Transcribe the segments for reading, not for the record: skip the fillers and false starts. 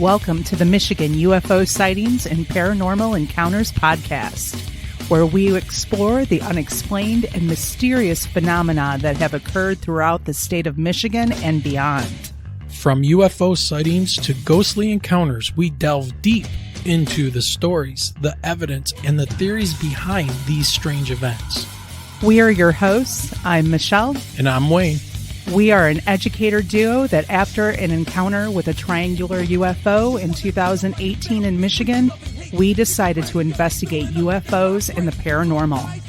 Welcome to the Michigan UFO Sightings and Paranormal Encounters podcast, where we explore the unexplained and mysterious phenomena that have occurred throughout the state of Michigan and beyond. From UFO sightings to ghostly encounters, we delve deep into the stories, the evidence, and the theories behind these strange events. We are your hosts. I'm Michelle. And I'm Wayne. We are an educator duo that after an encounter with a triangular UFO in 2018 in Michigan, we decided to investigate UFOs and the paranormal.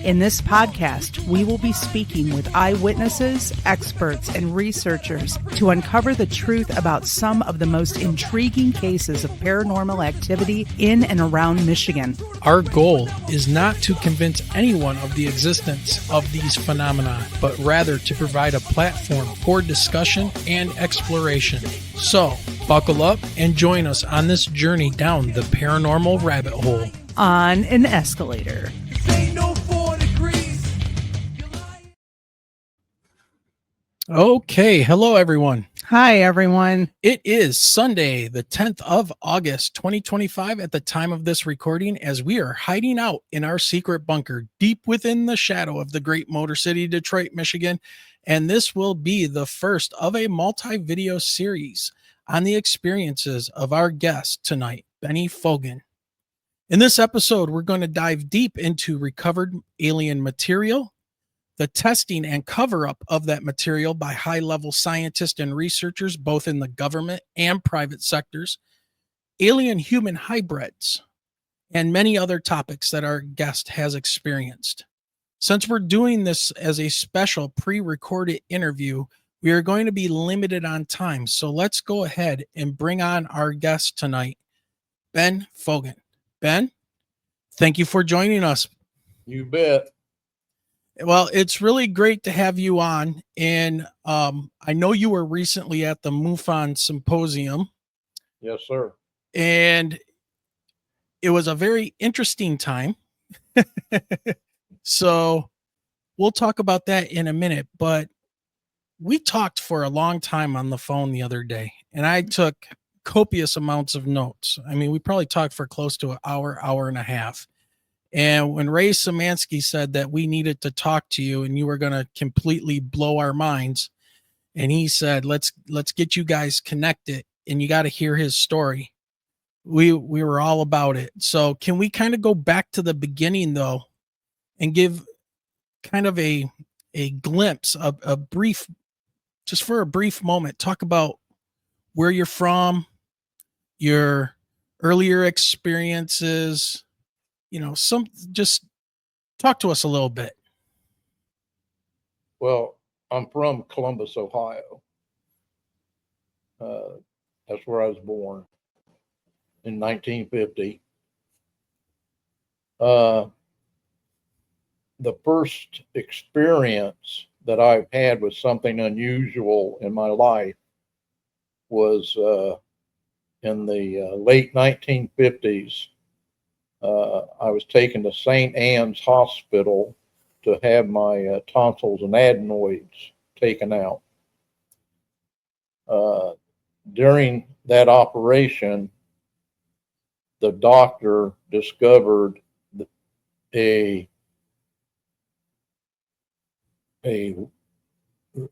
In this podcast, we will be speaking with eyewitnesses, experts, and researchers to uncover the truth about some of the most intriguing cases of paranormal activity in and around Michigan. Our goal is not to convince anyone of the existence of these phenomena, but rather to provide a platform for discussion and exploration. So, buckle up and join us on this journey down the paranormal rabbit hole. On an escalator. Okay, hello everyone. Hi everyone. It is Sunday, the 10th of August, 2025 at the time of this recording, as we are hiding out in our secret bunker deep within the shadow of the great Motor City, Detroit, Michigan. And this will be the first of a multi-video series on the experiences of our guest tonight, Benny Fogan. In this episode, we're going to dive deep into recovered alien material, the testing and cover-up of that material by high-level scientists and researchers, both in the government and private sectors, alien-human hybrids, and many other topics that our guest has experienced. Since we're doing this as a special pre-recorded interview, we are going to be limited on time. So let's go ahead and bring on our guest tonight, Ben Fogan. Ben, thank you for joining us. You bet. Well, it's really great to have you on. And I know you were recently at the MUFON Symposium. Yes, sir. And it was a very interesting time. So we'll talk about that in a minute. But we talked for a long time on the phone the other day, and I took copious amounts of notes. I mean, we probably talked for close to an hour, hour and a half. And when Ray Szymanski said that we needed to talk to you and you were going to completely blow our minds, and he said, let's get you guys connected and you got to hear his story. We were all about it. So can we kind of go back to the beginning though, and give kind of a glimpse, a brief, just for a brief moment, talk about where you're from, your earlier experiences, just talk to us a little bit. Well, I'm from Columbus, Ohio. That's where I was born in 1950. The first experience that I've had with something unusual in my life was in the late 1950s. I was taken to St. Anne's Hospital to have my tonsils and adenoids taken out. During that operation, the doctor discovered it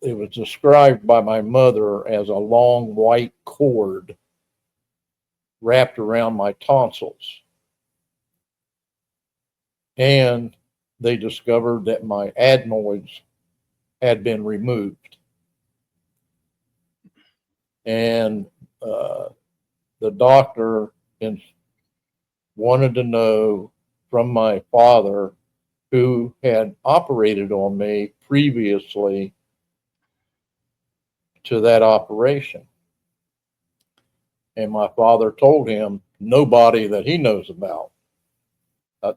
was described by my mother as a long white cord wrapped around my tonsils. And they discovered that my adenoids had been removed. And the doctor wanted to know from my father, who had operated on me previously to that operation. And my father told him nobody that he knows about,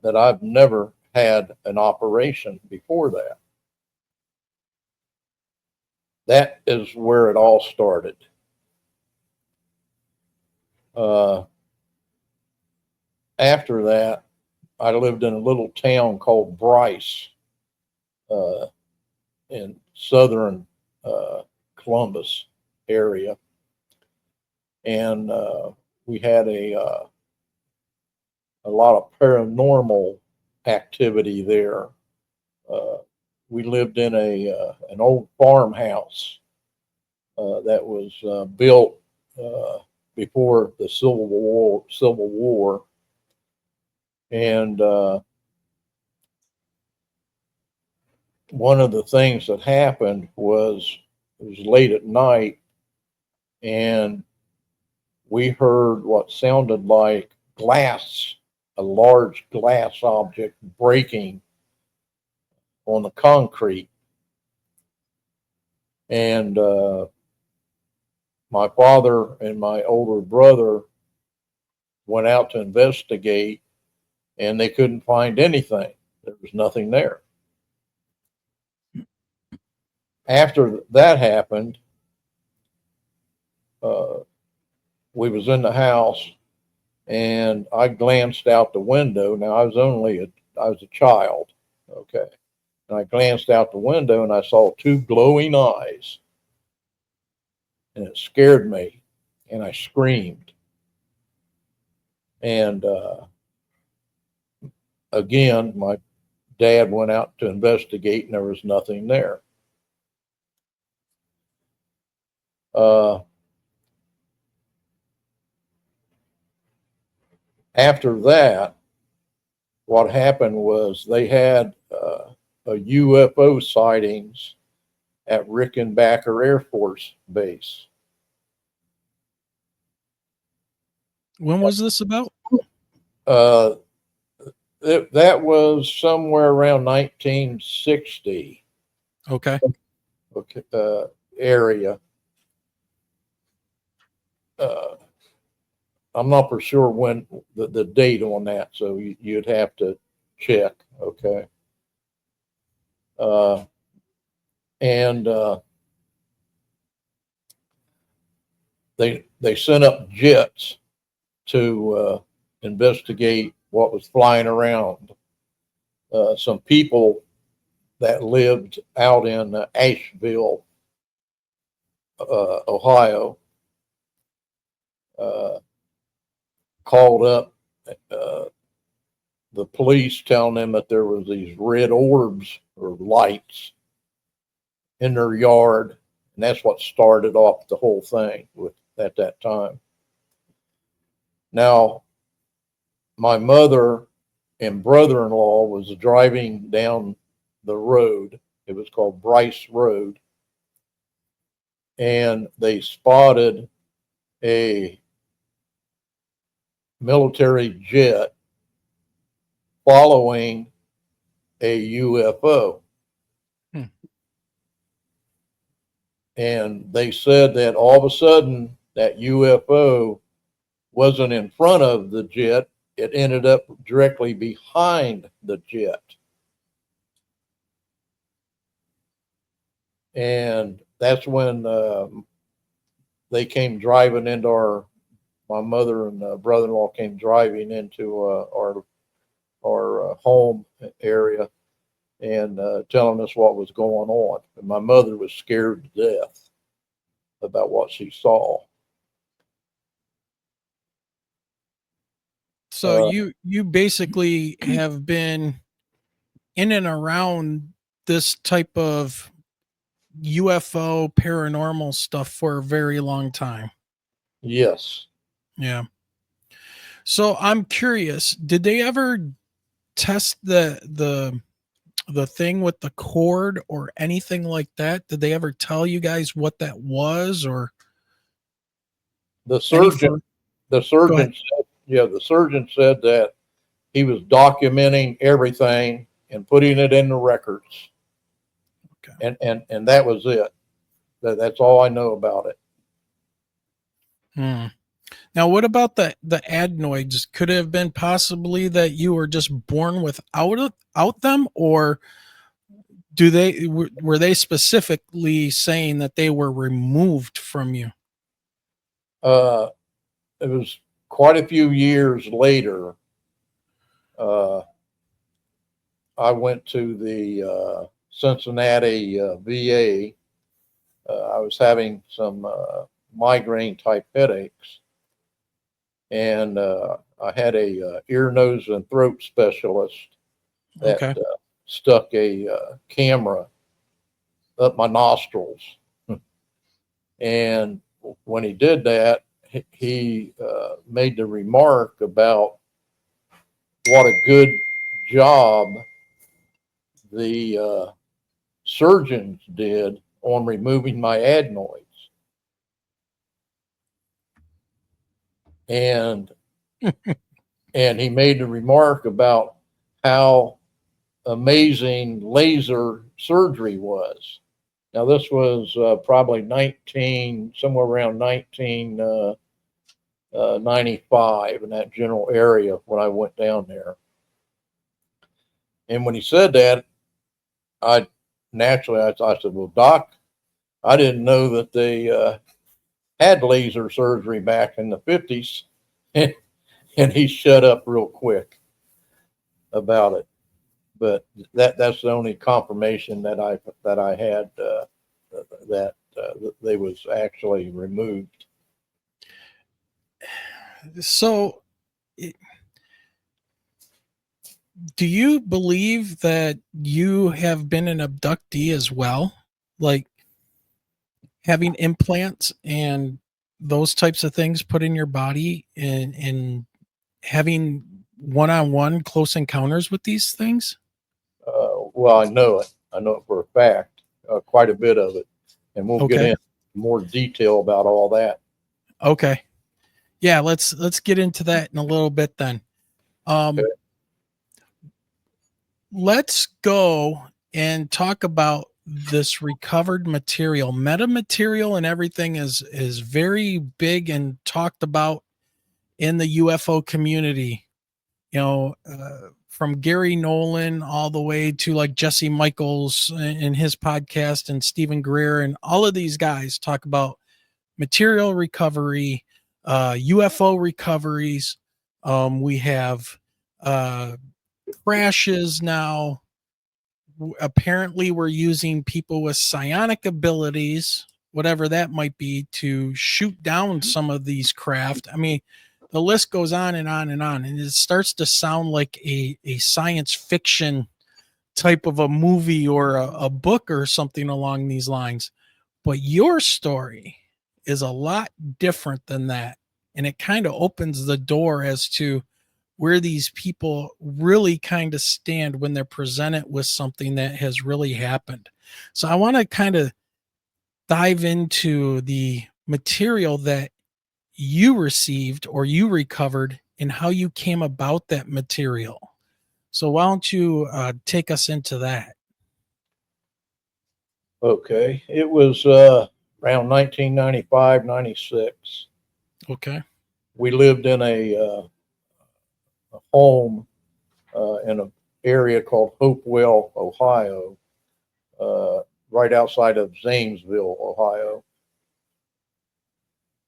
that I've never had an operation before that. That is where it all started. After that, I lived in a little town called Bryce in southern Columbus area. and we had a lot of paranormal activity there. We lived in an old farmhouse that was built before the Civil War, and one of the things that happened was it was late at night, and we heard what sounded like glass, a large glass object breaking on the concrete. And my father and my older brother went out to investigate, and they couldn't find anything. There was nothing there. After that happened, we was in the house, and I glanced out the window. Now I was a child, okay. And I glanced out the window, and I saw two glowing eyes, and it scared me, and I screamed. And again, my dad went out to investigate, and there was nothing there. After that, what happened was they had a UFO sightings at Rickenbacker Air Force Base. When was this about? That was somewhere around 1960. Okay. Area. I'm not for sure when the date on that, so you'd have to check. Okay. And they sent up jets to investigate what was flying around. Some people that lived out in Asheville, Ohio, called up the police, telling them that there was these red orbs or lights in their yard, and that's what started off the whole thing at that time. Now, my mother and brother-in-law was driving down the road. It was called Bryce Road, and they spotted a military jet following a UFO. And they said that all of a sudden that UFO wasn't in front of the jet. It ended up directly behind the jet. And that's when they came driving into my mother and brother-in-law came driving into our home area and telling us what was going on. And my mother was scared to death about what she saw. So you basically have been in and around this type of UFO paranormal stuff for a very long time. Yes. Yeah. So I'm curious, did they ever test the thing with the cord or anything like that? Did they ever tell you guys what that was? Or the surgeon said that he was documenting everything and putting it in the records. Okay. And that was it. That's all I know about it. Now, what about the adenoids? Could it have been possibly that you were just born without them, or were they specifically saying that they were removed from you? It was quite a few years later. I went to the Cincinnati VA. I was having some migraine type headaches. And I had a ear, nose, and throat specialist that Okay. stuck a camera up my nostrils. And when he did that, he made the remark about what a good job the surgeons did on removing my adenoids. And and he made the remark about how amazing laser surgery was. Now this was probably somewhere around 1995 in that general area when I went down there. And when he said that, I said, well, Doc, I didn't know that they had laser surgery back in the 50s. And he shut up real quick about it. But that's the only confirmation that I had that they was actually removed. So, do you believe that you have been an abductee as well? Like having implants and those types of things put in your body and having one-on-one close encounters with these things? Well, I know it. I know it for a fact, quite a bit of it. And we'll get Okay. into more detail about all that. Okay. Yeah, let's get into that in a little bit then. Okay. Let's go and talk about this recovered material. Metamaterial and everything is very big and talked about in the UFO community. You know, from Gary Nolan all the way to like Jesse Michaels in his podcast, and Stephen Greer, and all of these guys talk about material recovery, UFO recoveries. We have crashes now. Apparently, we're using people with psionic abilities, whatever that might be, to shoot down some of these craft. I mean, the list goes on and on and on, and it starts to sound like a science fiction type of a movie or a book or something along these lines. But your story is a lot different than that. And it kind of opens the door as to where these people really kind of stand when they're presented with something that has really happened. So I want to kind of dive into the material that you received or you recovered and how you came about that material. So why don't you take us into that? Okay. It was around 1995, 96. Okay. We lived in a home in an area called Hopewell, Ohio, right outside of Zanesville, Ohio.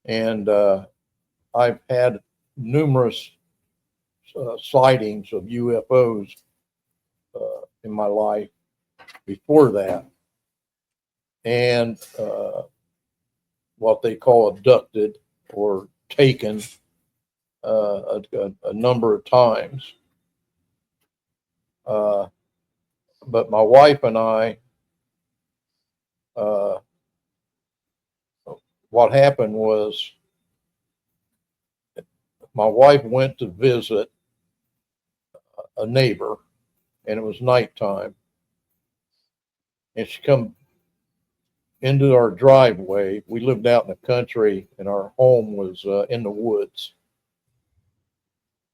And I've had numerous sightings of UFOs in my life before that. And what they call abducted or taken a number of times. But my wife and I, what happened was my wife went to visit a neighbor, and it was nighttime, and she come into our driveway. We lived out in the country, and our home was in the woods.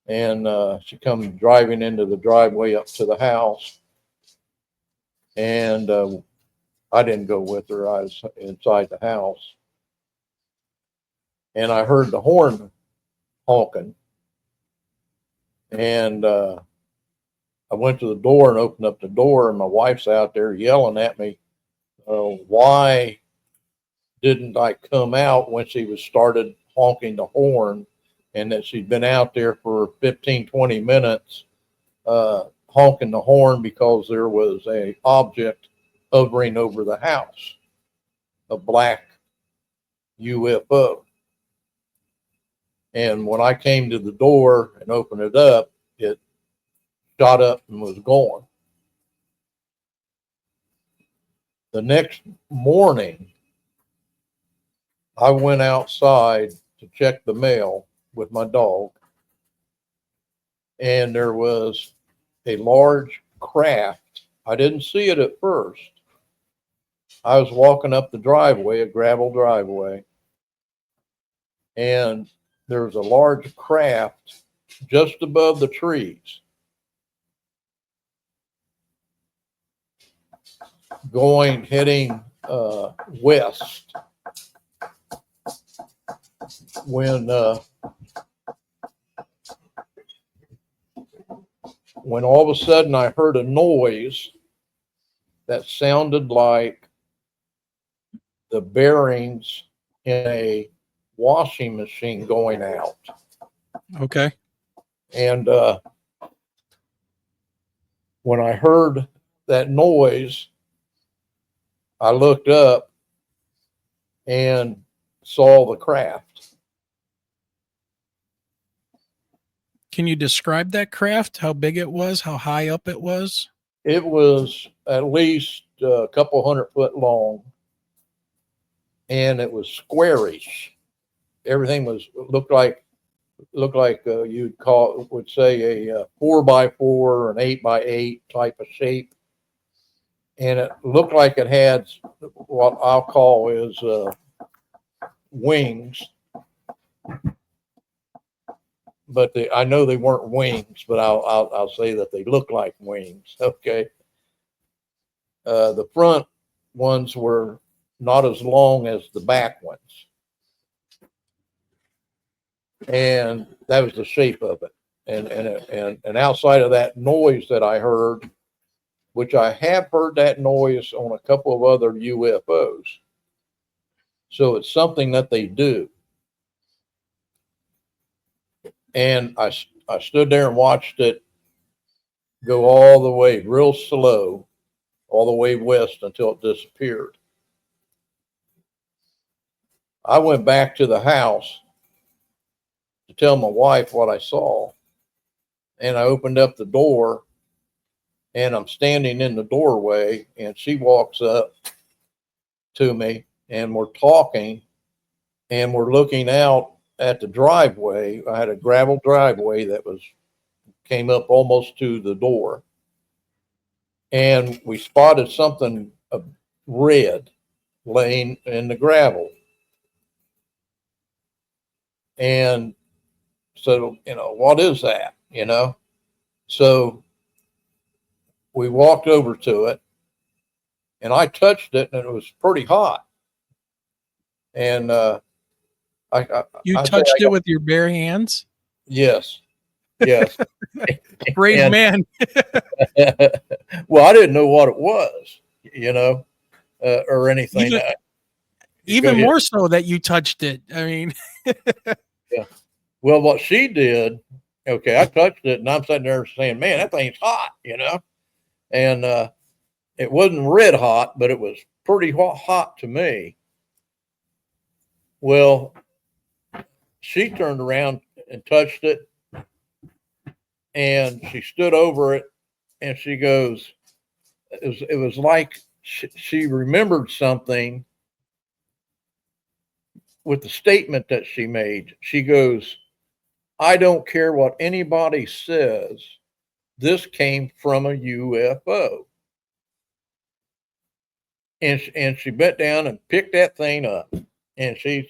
And she come driving into the driveway up to the house, and I didn't go with her. I was inside the house, and I heard the horn honking, and I went to the door and opened up the door, and my wife's out there yelling at me, why didn't I come out when she was started honking the horn, and that she'd been out there for 15, 20 minutes honking the horn because there was a object hovering over the house, a black UFO. And when I came to the door and opened it up, it shot up and was gone. The next morning, I went outside to check the mail with my dog, and there was a large craft. I didn't see it at first. I was walking up the driveway, a gravel driveway, and there was a large craft just above the trees heading west. When all of a sudden I heard a noise that sounded like the bearings in a washing machine going out. Okay. And when I heard that noise, I looked up and saw the craft. Can you describe that craft? How big it was? How high up it was? It was at least a couple 100 foot long, and it was squarish. Everything looked like you'd would say a 4x4 or an 8x8 type of shape, and it looked like it had what I'll call is wings. But I know they weren't wings, but I'll say that they look like wings. Okay. The front ones were not as long as the back ones, and that was the shape of it. And outside of that noise that I heard, which I have heard that noise on a couple of other UFOs, so it's something that they do. And I stood there and watched it go all the way real slow, all the way west until it disappeared. I went back to the house to tell my wife what I saw. And I opened up the door, and I'm standing in the doorway, and she walks up to me, and we're talking, and we're looking out at the driveway. I had a gravel driveway that came up almost to the door, and we spotted something red laying in the gravel. And so, what is that? So we walked over to it, and I touched it, and it was pretty hot. And you touched it with your bare hands? Yes. Brave man. Well, I didn't know what it was, or anything. Even more so that you touched it. I mean, yeah. Well, what she did, okay, I touched it, and I'm sitting there saying, man, that thing's hot, and it wasn't red hot, but it was pretty hot to me. Well, she turned around and touched it, and she stood over it, and she goes, it was like she remembered something with the statement that she made. She goes, I don't care what anybody says, this came from a UFO. And she bent down and picked that thing up, and she,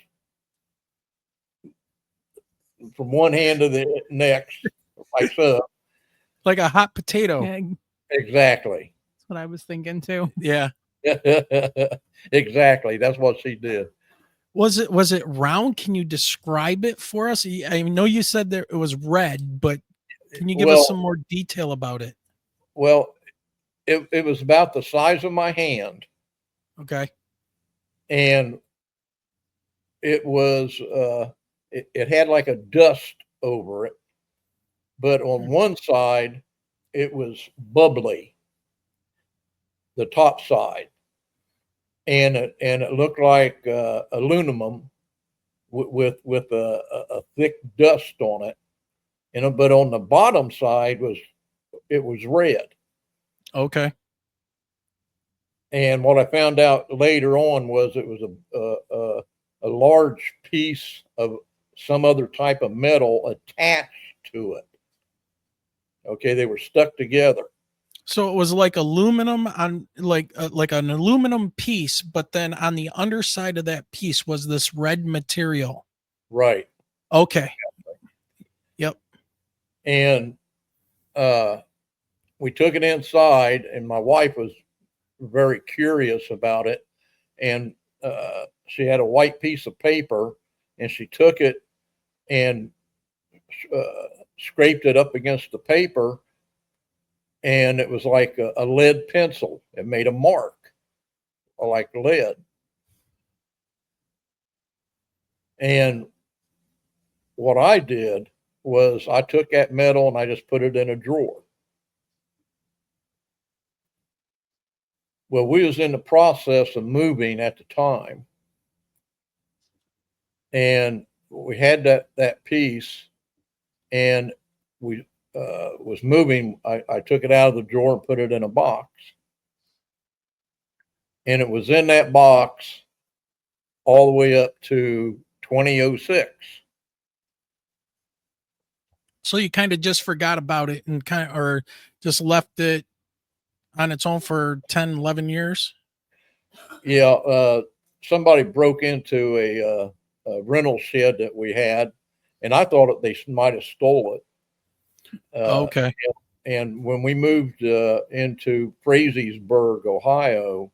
from one hand to the next, like so. Like a hot potato. Yeah, Exactly. that's what I was thinking too. Yeah. Exactly. That's what she did. Was it round? Can you describe it for us? I know you said that it was red, but can you give us some more detail about it? Well, it was about the size of my hand. Okay. And it was, it had like a dust over it, but on one side, it was bubbly, the top side. And it looked like aluminum with a thick dust on it, but on the bottom side it was red. Okay. And what I found out later on was it was a large piece of some other type of metal attached to it. Okay, they were stuck together. So it was like aluminum on like an aluminum piece, but then on the underside of that piece was this red material. Right. Okay. Yep. And we took it inside, and my wife was very curious about it. And she had a white piece of paper, and she took it and scraped it up against the paper, and it was like a lead pencil. It made a mark like lead. And what I did was I took that metal and I just put it in a drawer. Well, we was in the process of moving at the time, and we had that piece, and we was moving. I took it out of the drawer and put it in a box, and it was in that box all the way up to 2006. So you kind of just forgot about it and or just left it on its own for 10, 11 years. Yeah. Somebody broke into a rental shed that we had, and I thought they might have stole it. Okay. And when we moved into Frazeysburg, Ohio,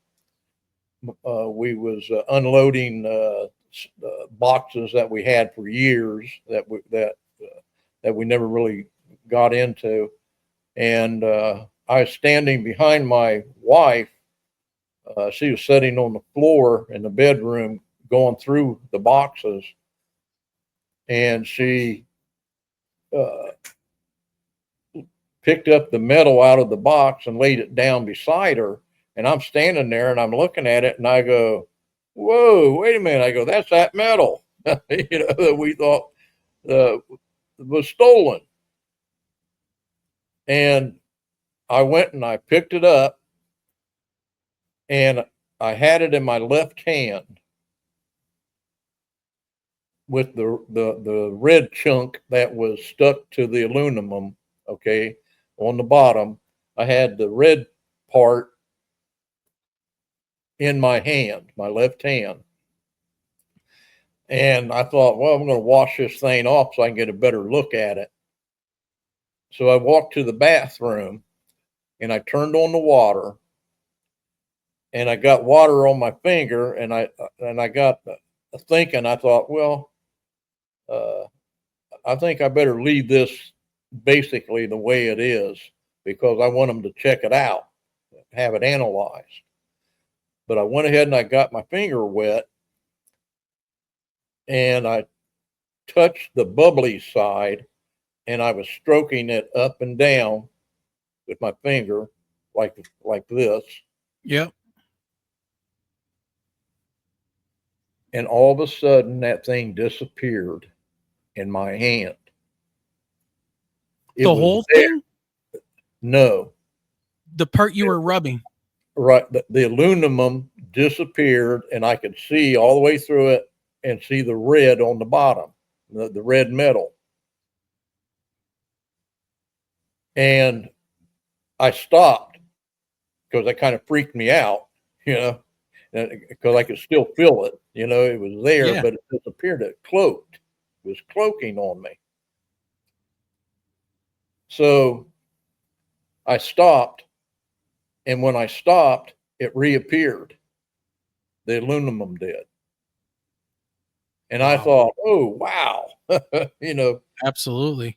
we was unloading boxes that we had for years that we never really got into. And I was standing behind my wife. She was sitting on the floor in the bedroom going through the boxes, and she picked up the metal out of the box and laid it down beside her. And I'm standing there and I'm looking at it and I go, whoa, wait a minute. I go, that's that metal, that we thought was stolen. And I went and I picked it up, and I had it in my left hand with the red chunk that was stuck to the aluminum. Okay. On the bottom, I had the red part in my hand, my left hand. And I thought, well, I'm going to wash this thing off so I can get a better look at it. So I walked to the bathroom and I turned on the water, and I got water on my finger, and I got thinking, I thought, well, I think I better leave this basically the way it is, because I want them to check it out, have it analyzed. But I went ahead and I got my finger wet, and I touched the bubbly side, and I was stroking it up and down with my finger like this. Yep. And all of a sudden that thing disappeared in my hand. The whole thing? No. The part you were rubbing. Right. The aluminum disappeared, and I could see all the way through it and see the red on the bottom, the red metal. And I stopped because that kind of freaked me out, because I could still feel it. It was there, Yeah. but it disappeared. It cloaked. It was cloaking on me. So I stopped, and when I stopped, it reappeared. The aluminum did. And I thought, oh, wow. Absolutely.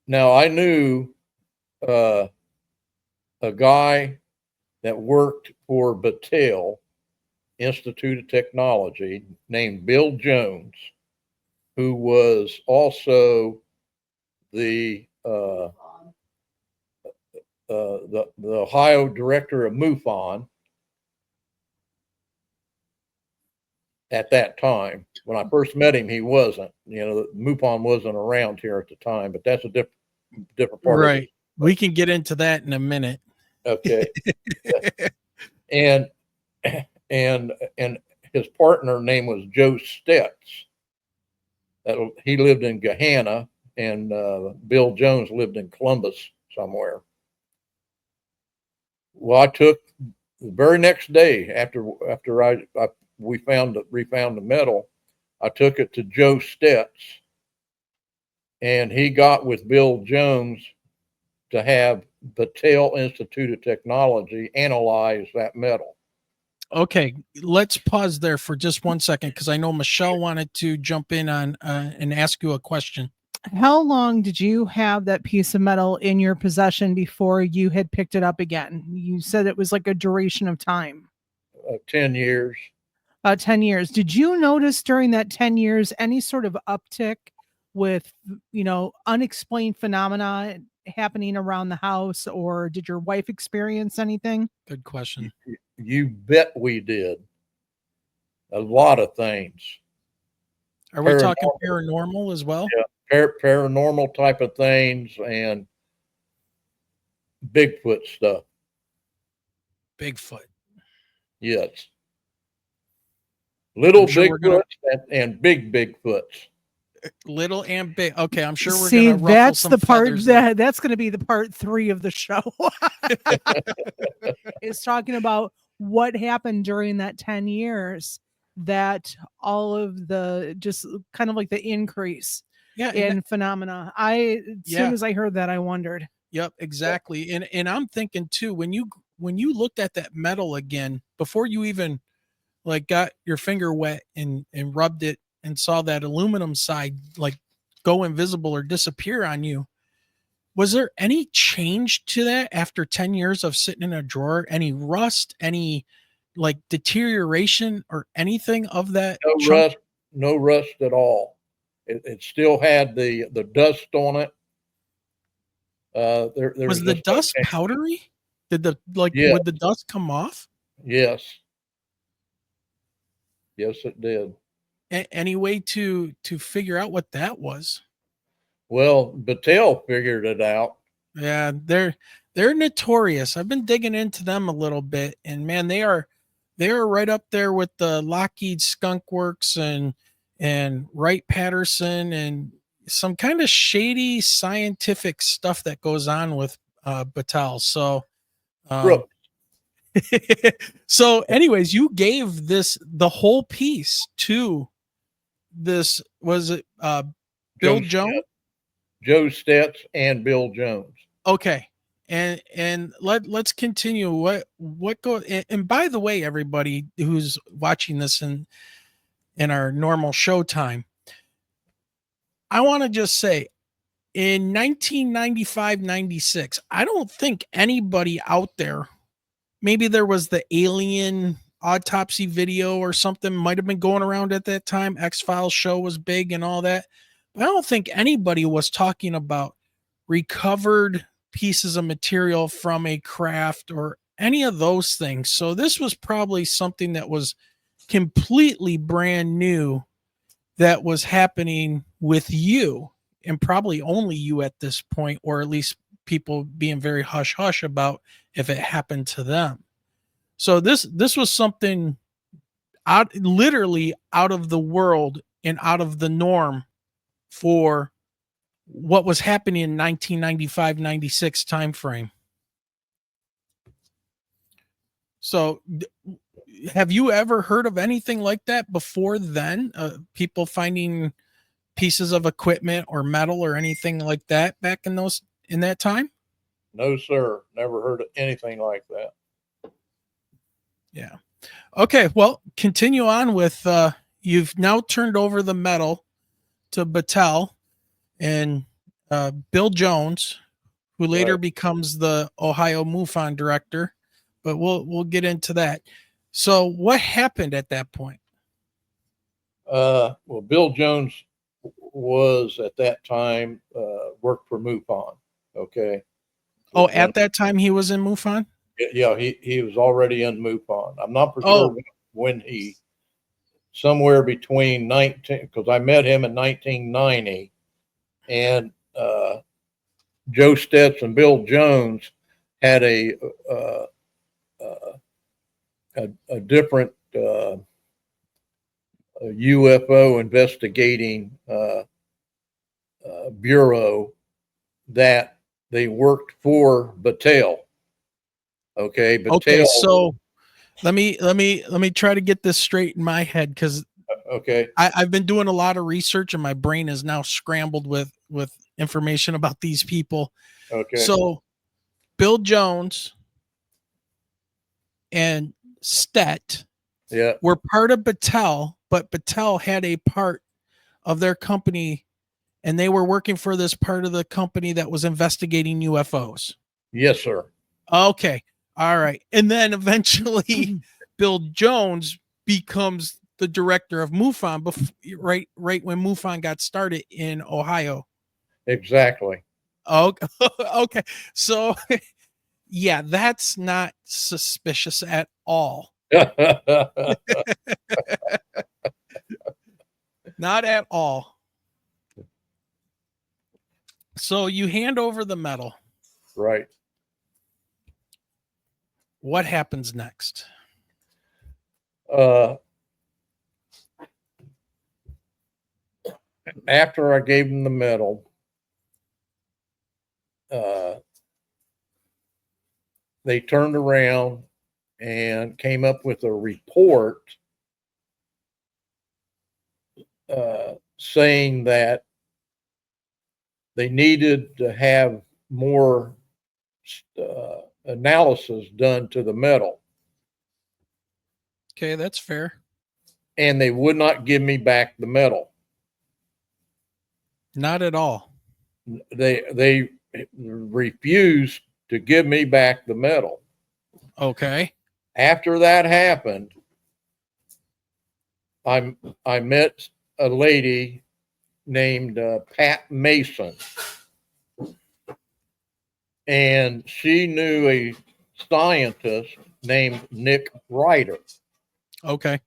Now I knew a guy that worked for Battelle Institute of Technology named Bill Jones, who was also the Ohio director of MUFON. at that time. When I first met him, he wasn't. You know, MUFON wasn't around here at the time, but that's a different part of Right. it. We can get into that in a minute. Okay. and and his partner name was Joe Stetz. He lived in Gahanna, and Bill Jones lived in Columbus somewhere. Well, I took the very next day after we refound the metal, I took it to Joe Stetz, and he got with Bill Jones to have Battelle Institute of Technology analyze that metal. Okay, let's pause there for just 1 second because I know Michelle wanted to jump in on and ask you a question. How long did you have that piece of metal in your possession before you had picked it up again? You said it was like a duration of time. 10 years. 10 years. Did you notice during that 10 years any sort of uptick with, unexplained phenomena happening around the house, or did your wife experience anything? Good question. You bet we did. A lot of things. Are we talking paranormal as well? Yeah, paranormal type of things and Bigfoot stuff. Bigfoot. Yes. Little sure Bigfoots and big Bigfoots. Little and big. Okay, I'm sure we're See, gonna ruffle that's some the part feathers there. that's going to be the part 3 of the show. Is talking about what happened during that 10 years, that all of the just kind of like the increase in phenomena. As soon as I heard that, I wondered. Yep, exactly. And I'm thinking too, when you looked at that metal again before you even like got your finger wet and rubbed it and saw that aluminum side like go invisible or disappear on you, was there any change to that after 10 years of sitting in a drawer? Any rust, any like deterioration or anything of that? No rust at all. It still had the dust on it. There was the dust powdery? Would the dust come off? Yes. Yes, it did. Any way to figure out what that was? Well, Battelle figured it out. Yeah, they're notorious. I've been digging into them a little bit, and man, they are right up there with the Lockheed Skunk Works and Wright Patterson and some kind of shady scientific stuff that goes on with Battelle. So, so anyways, you gave the whole piece to this, was it Bill Jones? Joe Stetz and Bill Jones. Okay. And let's continue. What go, and by the way, everybody who's watching this in our normal show time, I want to just say in 1995-96, I don't think anybody out there, maybe there was the alien autopsy video or something might have been going around at that time. X-Files show was big and all that. But I don't think anybody was talking about recovered pieces of material from a craft or any of those things. So this was probably something that was completely brand new that was happening with you, and probably only you at this point, or at least people being very hush hush about if it happened to them. So this was something literally out of the world and out of the norm for what was happening in 1995-96 timeframe. So have you ever heard of anything like that before then? People finding pieces of equipment or metal or anything like that back in that time? No, sir. Never heard of anything like that. Yeah. Okay. Well, continue on with, you've now turned over the metal to Battelle and Bill Jones, who later becomes the Ohio MUFON director, but we'll get into that. So what happened at that point? Well, Bill Jones was at that time worked for MUFON. Okay. Oh, at that time he was in MUFON? Yeah, he was already in MUFON. I'm not for sure when he somewhere between 19, because I met him in 1990, and Joe Stetz and Bill Jones had a different UFO investigating bureau that they worked for Battelle. Okay, Battelle. Okay, so let me try to get this straight in my head, because okay, I've been doing a lot of research and my brain is now scrambled with information about these people. okay, So Bill Jones and Stett yeah, were part of Battelle, but Battelle had a part of their company and they were working for this part of the company that was investigating UFOs. yes, sir. Okay. All right. And then eventually Bill Jones becomes the director of MUFON right when MUFON got started in Ohio. Exactly. Okay. Okay. So yeah, that's not suspicious at all. Not at all. So you hand over the medal. Right. What happens next? After I gave him the medal, they turned around and came up with a report saying that they needed to have more analysis done to the medal. Okay, that's fair. And they would not give me back the medal. Not at all. They refused to give me back the medal. Okay. After that happened, I met a lady named Pat Mason, and she knew a scientist named Nick Ryder. Okay.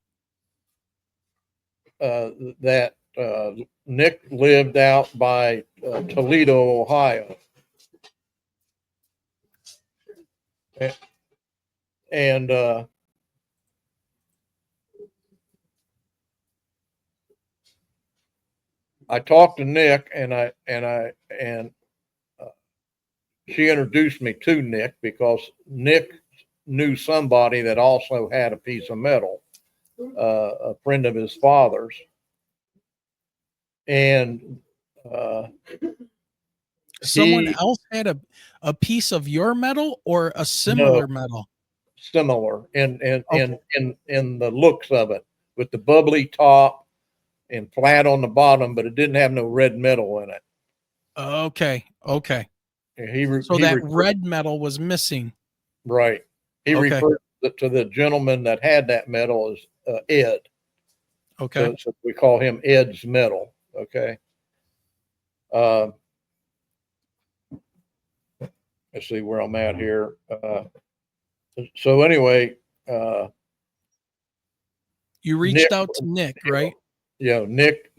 That Nick lived out by Toledo, Ohio. And I talked to Nick, and she introduced me to Nick because Nick knew somebody that also had a piece of metal, a friend of his father's. And someone else had a piece of your metal or a similar metal? Similar in the looks of it, with the bubbly top and flat on the bottom, but it didn't have no red metal in it. Okay. Okay. So that red metal was missing. Right. He referred to the gentleman that had that metal as Ed. Okay. So we call him Ed's metal. Okay. Let's see where I'm at here. So anyway, you reached out to Nick, right? Yeah, Nick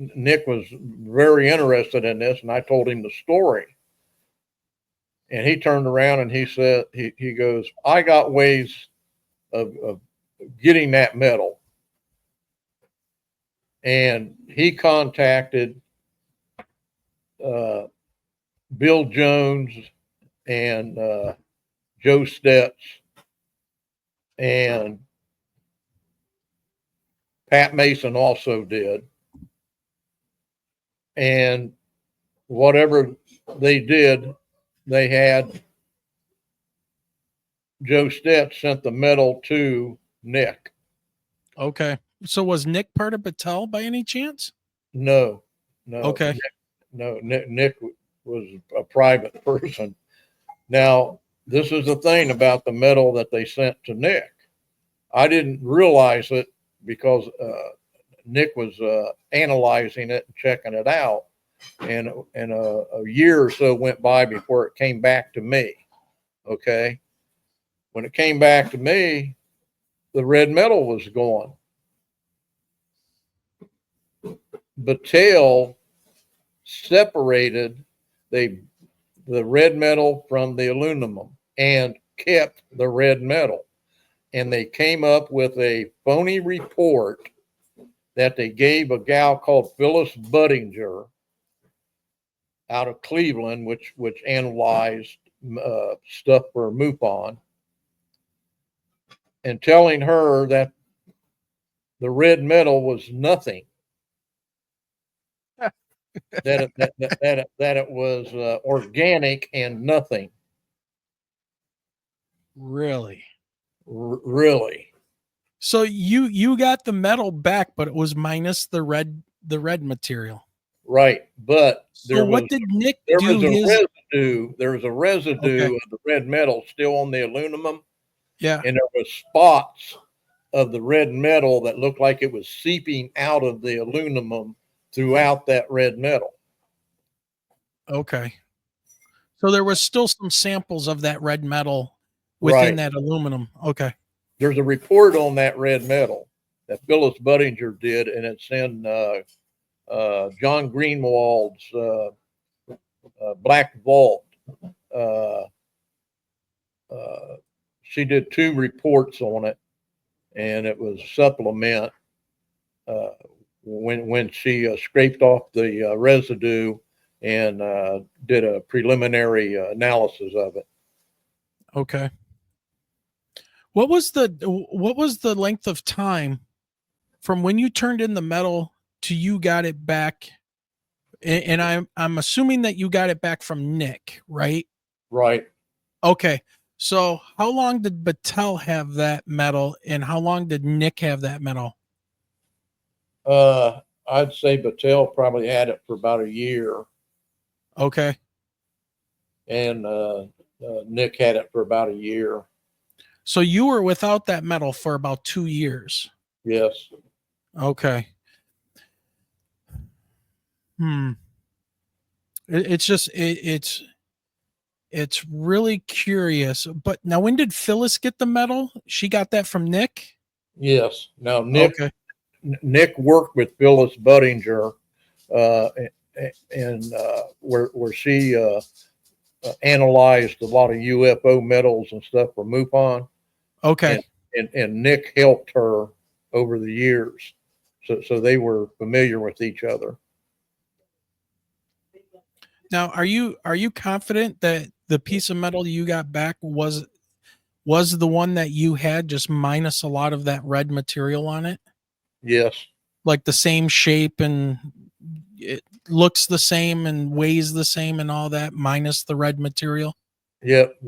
was very interested in this, and I told him the story. And he turned around and he said, he goes, I got ways of getting that metal. And he contacted Bill Jones and Joe Stetz and Pat Mason also did. And whatever they did, they had Joe Stetz sent the medal to Nick. Okay. So was Nick part of Battelle by any chance? No. Okay. Nick was a private person. Now, this is the thing about the medal that they sent to Nick. I didn't realize it because Nick was analyzing it and checking it out. And a year or so went by before it came back to me. Okay. When it came back to me, the red metal was gone. Battelle separated the red metal from the aluminum and kept the red metal. And they came up with a phony report that they gave a gal called Phyllis Budinger out of Cleveland, which analyzed stuff for MUFON, and telling her that the red metal was nothing. that it was organic and nothing. Really? Really? So you got the metal back, but it was minus the red material. Right, but so what did Nick there do? There was a residue Okay. of the red metal still on the aluminum. Yeah. And there was spots of the red metal that looked like it was seeping out of the aluminum throughout that red metal. Okay. So there was still some samples of that red metal within that aluminum. Okay. There's a report on that red metal that Phyllis Budinger did, and it's in John Greenwald's Black Vault. She did 2 reports on it, and it was supplement when she scraped off the residue and did a preliminary analysis of it. Okay. What was the length of time from when you turned in the metal to you got it back? And I'm assuming that you got it back from Nick, right? Right. Okay. So how long did Battelle have that metal, and how long did Nick have that metal? I'd say Battelle probably had it for about a year. Okay. And Nick had it for about a year. So you were without that metal for about 2 years. Yes. Okay. It's really curious. But now, when did Phyllis get the metal? She got that from Nick? Yes. Now Nick worked with Phyllis Budinger, and where she analyzed a lot of UFO metals and stuff for MUFON. Okay. And Nick helped her over the years, so they were familiar with each other. Now, are you confident that the piece of metal you got back was the one that you had, just minus a lot of that red material on it? Yes. Like the same shape, and it looks the same and weighs the same and all that, minus the red material? Yep.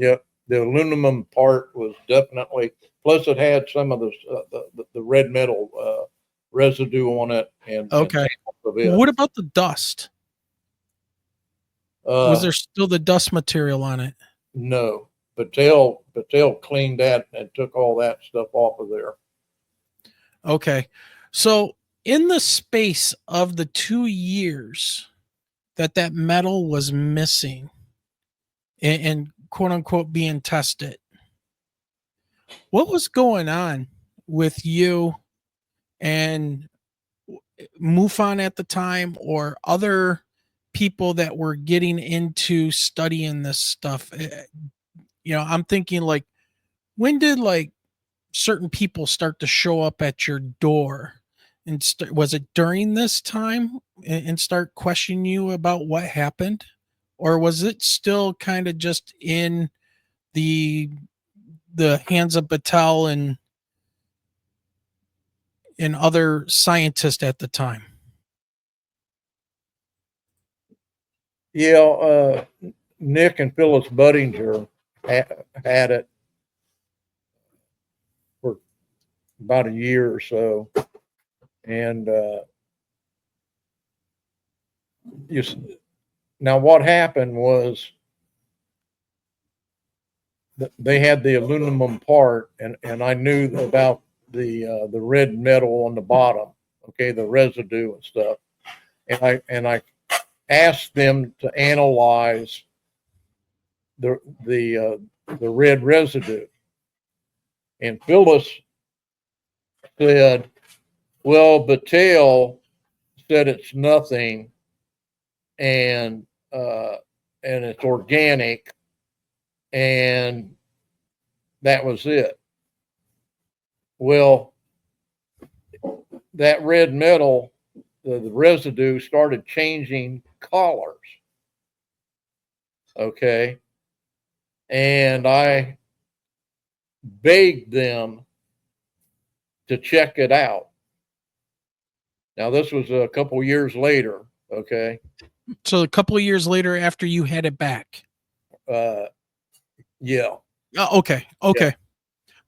The aluminum part was definitely, plus it had some of the red metal residue on it. And okay. And what about the dust? Was there still the dust material on it? No. Battelle cleaned that and took all that stuff off of there. Okay. So in the space of the 2 years that metal was missing and quote unquote being tested, what was going on with you and MUFON at the time, or other people that were getting into studying this stuff? I'm thinking, like, when did like certain people start to show up at your door, and was it during this time and start questioning you about what happened, or was it still kind of just in the hands of Battelle and other scientists at the time? Yeah, Nick and Phyllis Budinger had it for about a year or so, and now what happened was they had the aluminum part, and I knew about the red metal on the bottom, okay, the residue and stuff, and I asked them to analyze the red residue, and Phyllis said, "Well, Battelle said it's nothing, and it's organic, and that was it. Well, that red metal, the residue started changing colors. Okay. And I begged them to check it out. Now, this was a couple years later. Okay. So a couple of years later after you had it back. Yeah. Oh, okay. Okay. Yeah.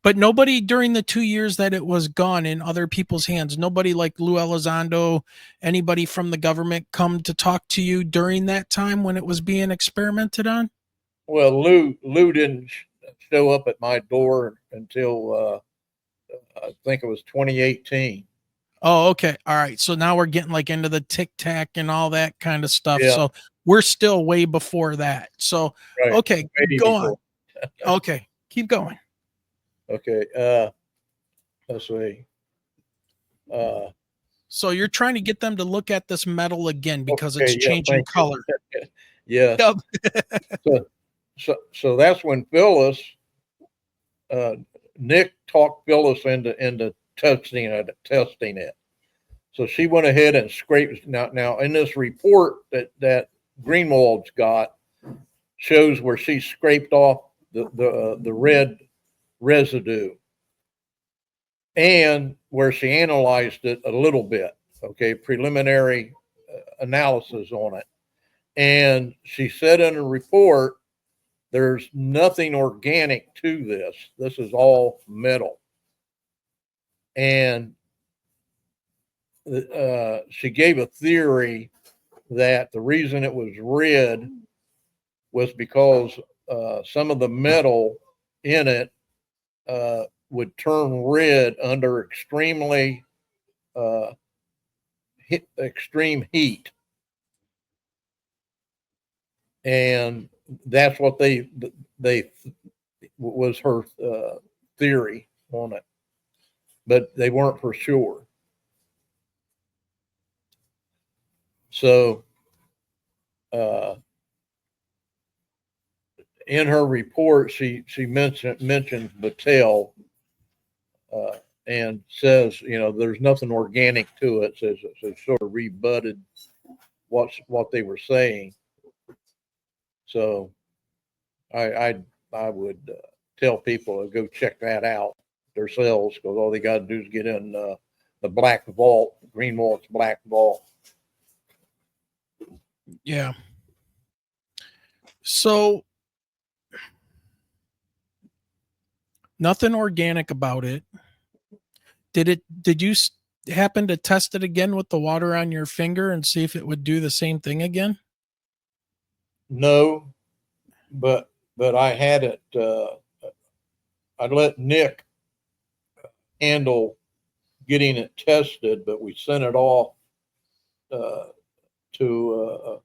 But nobody during the 2 years that it was gone in other people's hands, nobody like Lou Elizondo, anybody from the government come to talk to you during that time when it was being experimented on? Well, Lou didn't show up at my door until I think it was 2018. Oh, okay. All right. So now we're getting like into the tic tac and all that kind of stuff. Yeah. So we're still way before that. So, Right. okay, Way go before. on. Okay, keep going. Okay. Let's see. So you're trying to get them to look at this metal again because it's Okay. Yeah. changing Thank you. color. Yes. Yep. So that's when Phyllis, Nick talked Phyllis into testing it. So she went ahead and scraped. Now in this report that Greenwald's got shows where she scraped off the red residue, and where she analyzed it a little bit. Okay, preliminary analysis on it, and she said in a report, there's nothing organic to this. This is all metal. And she gave a theory that the reason it was red was because some of the metal in it would turn red under extreme heat. And that's what they was her theory on it, but they weren't for sure. So in her report, she mentions Battelle and says, there's nothing organic to it. So sort of rebutted what they were saying. So I would tell people to go check that out themselves, because all they got to do is get in the Black Vault, Greenwald's Black Vault. Yeah. So nothing organic about it. Did you happen to test it again with the water on your finger and see if it would do the same thing again? No, but I had it. I let Nick handle getting it tested, but we sent it off to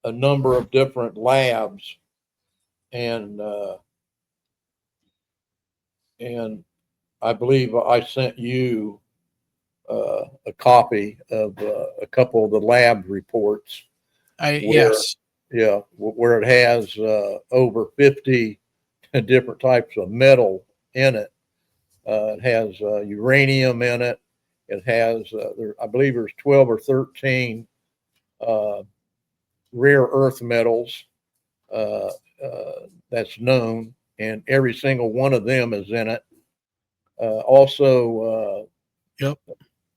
a number of different labs, and I believe I sent you a copy of a couple of the lab reports. Yes. Yeah, where it has over 50 different types of metal in it. It has uranium in it. It has, I believe there's 12 or 13 rare earth metals that's known, and every single one of them is in it. Also, Yep.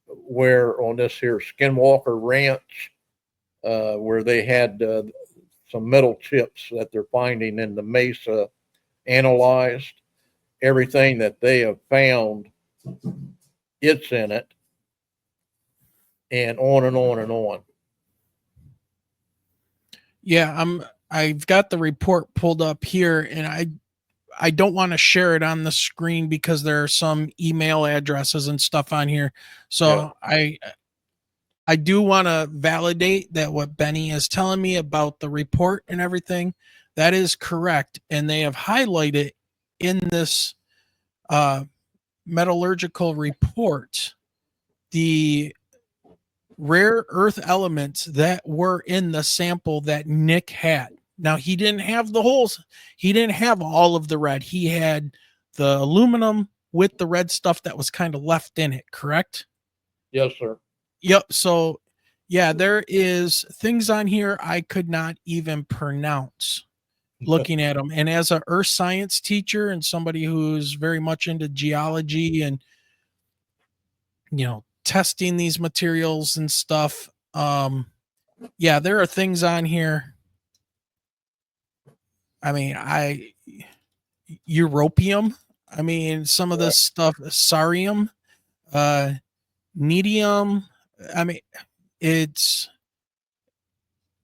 where on this here Skinwalker Ranch, where they had some metal chips that they're finding in the mesa analyzed, everything that they have found, it's in it, and on and on and on. Yeah, I've got the report pulled up here, and I don't want to share it on the screen because there are some email addresses and stuff on here. So yeah. I do want to validate that what Benny is telling me about the report and everything, that is correct. And they have highlighted in this metallurgical report the rare earth elements that were in the sample that Nick had. Now, he didn't have the holes. He didn't have all of the red. He had the aluminum with the red stuff that was kind of left in it, correct? Yes, sir. Yep. So, yeah, there is things on here I could not even pronounce looking at them. And as a earth science teacher and somebody who's very much into geology and, testing these materials and stuff, yeah, there are things on here. I mean, europium. I mean, some of this stuff, sarium, nedium. I mean, it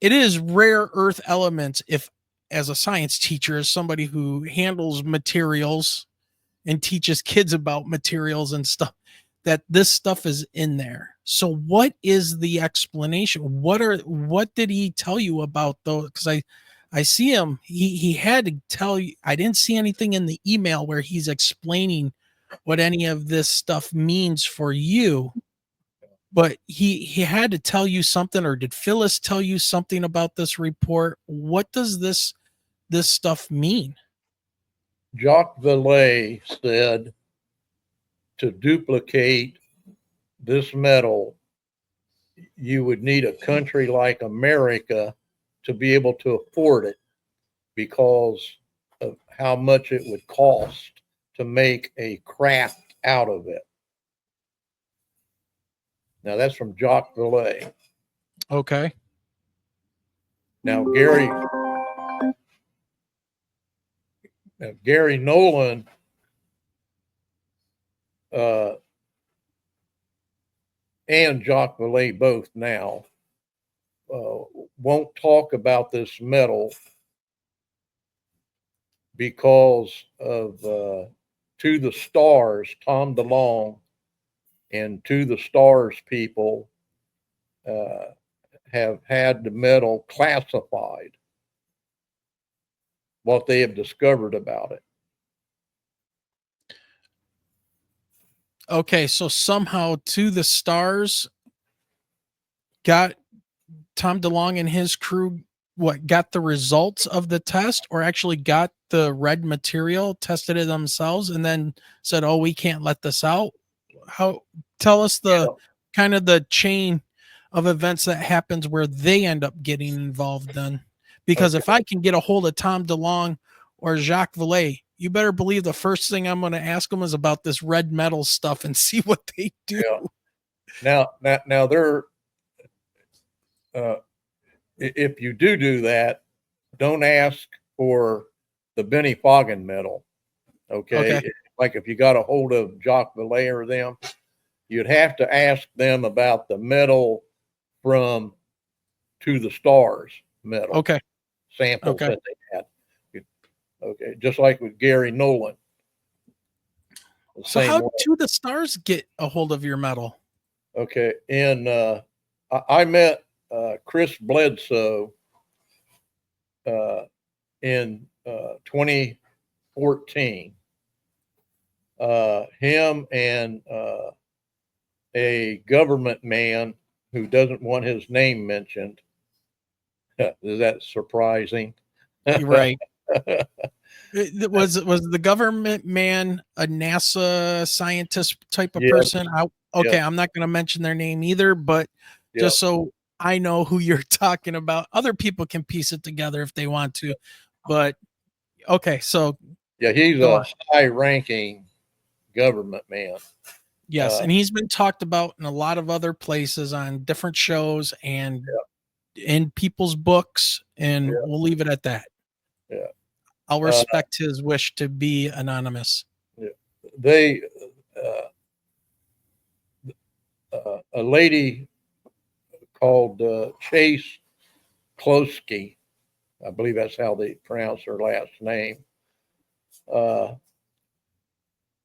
is rare earth elements. If, as a science teacher, as somebody who handles materials and teaches kids about materials and stuff, that this stuff is in there. So what is the explanation? What did he tell you about those? Because I see him, he had to tell you. I didn't see anything in the email where he's explaining what any of this stuff means for you, but he had to tell you something. Or did Phyllis tell you something about this report? What does this stuff mean? Jacques Vallée said to duplicate this metal, you would need a country like America to be able to afford it because of how much it would cost to make a craft out of it. Now, that's from Jacques Vallée. Okay. Now, Gary Nolan and Jacques Vallée both now won't talk about this metal because of To the Stars, Tom DeLonge, and To the Stars people have had the metal classified, what they have discovered about it. Okay, so somehow To the Stars got Tom DeLonge and his crew got the results of the test, or actually got the red material, tested it themselves, and then said, "Oh, we can't let this out." Tell us the kind of the chain of events that happens where they end up getting involved then. Because if I can get a hold of Tom DeLonge or Jacques Vallée, you better believe the first thing I'm going to ask them is about this red metal stuff and see what they do. Yeah. Now they're if you do that, don't ask for the Benny Foggin metal. Okay. Like if you got a hold of Jacques Vallée or them, you'd have to ask them about the metal from To the Stars metal. Samples that they had. Okay. Just like with Gary Nolan. So how Do the Stars get a hold of your metal? Okay. And I met Chris Bledsoe in 2014. Him and a government man who doesn't want his name mentioned. Is that surprising? Right. Was the government man a NASA scientist type of person? I'm not going to mention their name either, but just so I know who you're talking about. Other people can piece it together if they want to, but so he's a high-ranking government man. Yes, and he's been talked about in a lot of other places on different shows and in people's books, and we'll leave it at that. Yeah. I'll respect his wish to be anonymous. They, a lady called Chase Klosky, I believe that's how they pronounce her last name.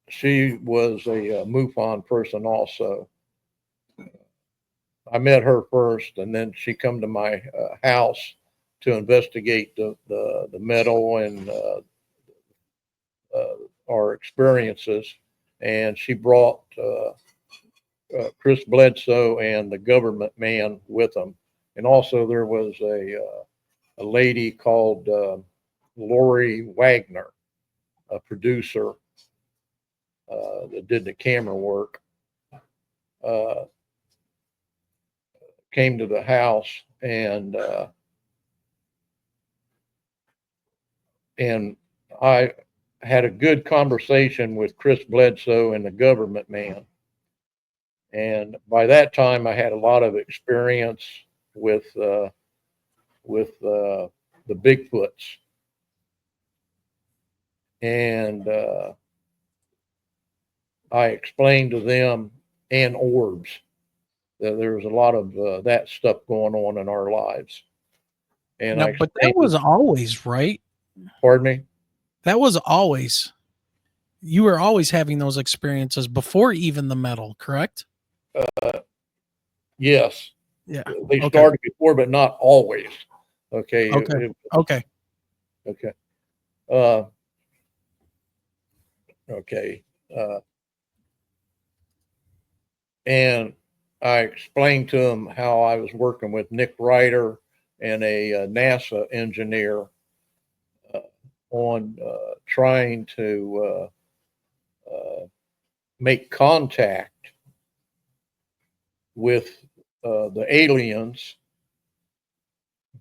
She was a MUFON person also. I met her first, and then she come to my house to investigate the metal and our experiences. And she brought Chris Bledsoe and the government man with them. And also there was a lady called Lori Wagner, a producer that did the camera work, came to the house, and I had a good conversation with Chris Bledsoe and the government man. And by that time, I had a lot of experience with the Bigfoots, and I explained to them, and orbs, that there was a lot of that stuff going on in our lives. And now, but that was always right. Pardon me? That was always. You were always having those experiences before even the metal, correct? Yes. Yeah. They started before, but not always. Okay. Okay. Okay. Okay. And I explained to him how I was working with Nick Ryder and a NASA engineer on trying to make contact with the aliens,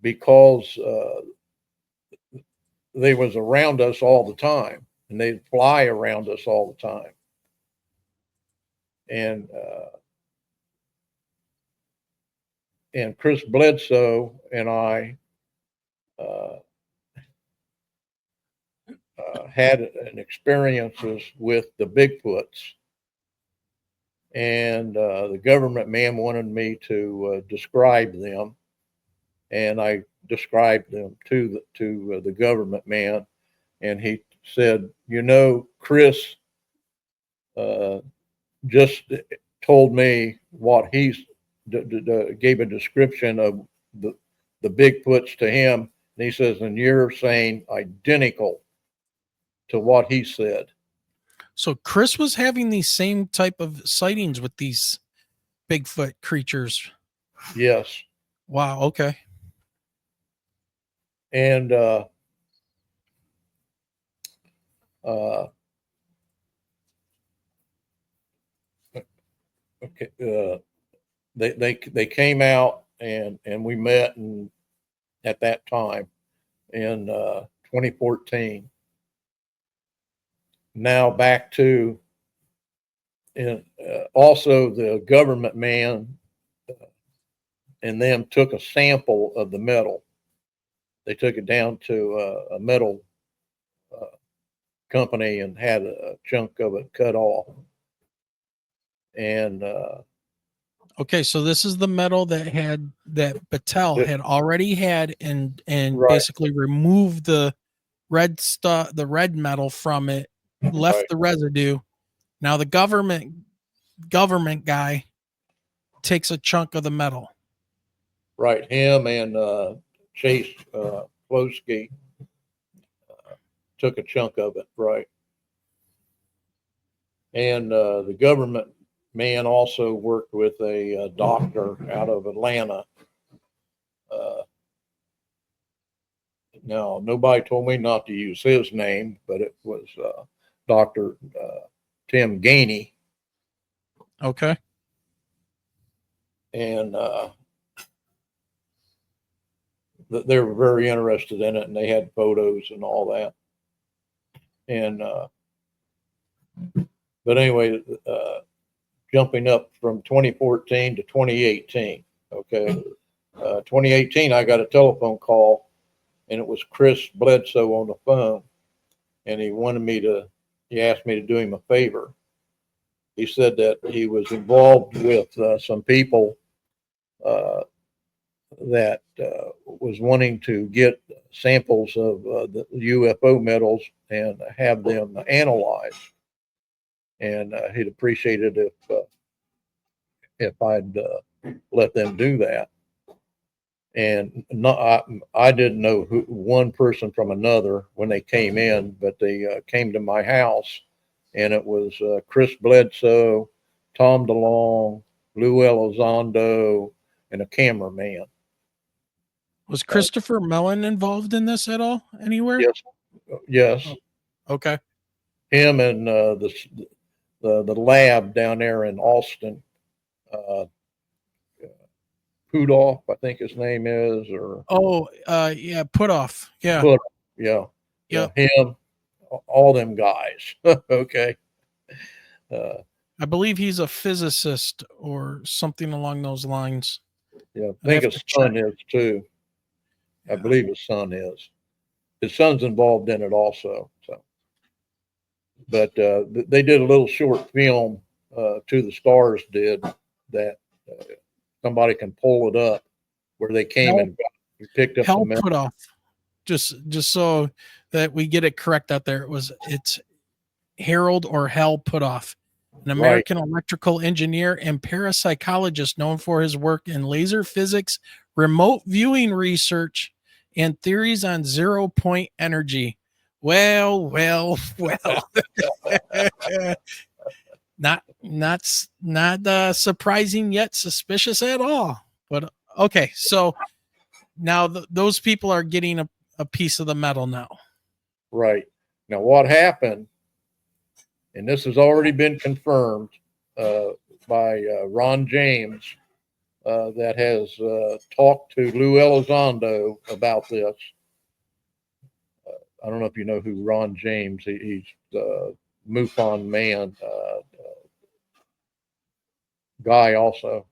because they was around us all the time, and they'd fly around us all the time. And Chris Bledsoe and I had an experiences with the Bigfoots, and the government man wanted me to describe them, and I described them to the government man, and he said, Chris just told me what he's gave a description of the Bigfoots to him, and he says, and you're saying identical to what he said. So Chris was having these same type of sightings with these Bigfoot creatures. Yes. Wow. Okay. And okay, they came out, and we met at that time in 2014. Now back to, and also the government man and them took a sample of the metal. They took it down to a metal company and had a chunk of it cut off. And okay, so this is the metal that Battelle had already had, and right. basically removed the red stuff, the red metal from it, left Right. the residue. Now the government guy takes a chunk of the metal. Right. Him and Chase Plosky took a chunk of it. Right. And the government man also worked with a doctor out of Atlanta. Now, nobody told me not to use his name, but it was Dr. Tim Gainey. Okay. And they were very interested in it, and they had photos and all that. And but anyway, jumping up from 2014 to 2018. Okay, 2018, I got a telephone call, and it was Chris Bledsoe on the phone, and he asked me to do him a favor. He said that he was involved with some people that was wanting to get samples of the UFO metals and have them analyzed. And he'd appreciate it if I'd let them do that. And I didn't know one person from another when they came in, but they came to my house, and it was Chris Bledsoe Tom DeLonge, Lou Elizondo, and a cameraman. Was Christopher Mellon involved in this at all anywhere? Yes. Oh, okay. Him and the lab down there in Austin, Pudoff, I think his name is, or yeah, Putoff. Yeah. Pudoff. Yeah. Yep. Him, all them guys. Okay. I believe he's a physicist or something along those lines. Yeah, I think his son is too. I believe his son is. His son's involved in it also. So, but they did a little short film. To the Stars did that. Somebody can pull it up where they came and picked up Hell the Putoff. Just so that we get it correct out there, it's Harold or Hal Putoff, an American electrical engineer and parapsychologist known for his work in laser physics, remote viewing research, and theories on 0-point energy. Well. not surprising yet suspicious at all. But okay, so now those people are getting a piece of the metal now. Right. Now what happened, and this has already been confirmed by Ron James, that has talked to Lou Elizondo about this. I don't know if you know who Ron James. He's the MUFON man guy, also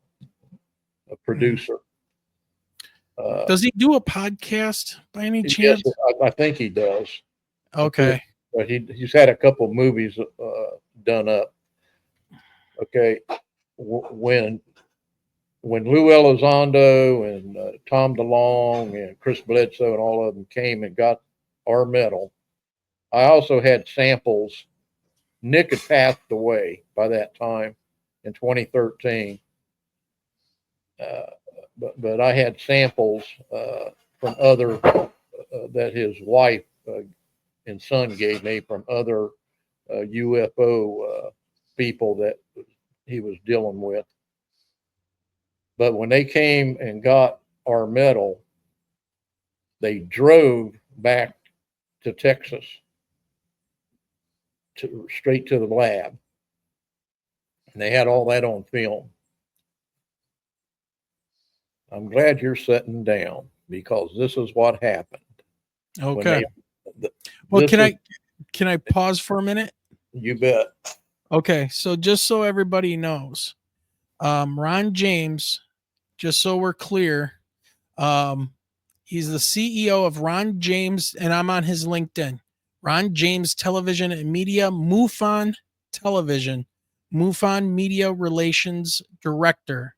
a producer. Does he do a podcast by any chance? Yes, I think he does. Okay. But he's had a couple of movies done up. Okay. When Lou Elizondo and Tom DeLonge and Chris Bledsoe and all of them came and got our metal, I also had samples. Nick had passed away by that time in 2013. But I had samples from other that his wife and son gave me from other UFO people that he was dealing with. But when they came and got our metal, they drove back to Texas, straight to the lab. And they had all that on film. I'm glad you're sitting down because this is what happened. Okay. Can I pause for a minute? You bet. Okay, so just so everybody knows, Ron James, just so we're clear, he's the CEO of Ron James, and I'm on his LinkedIn. Ron James Television and Media, MUFON Television, MUFON Media Relations Director.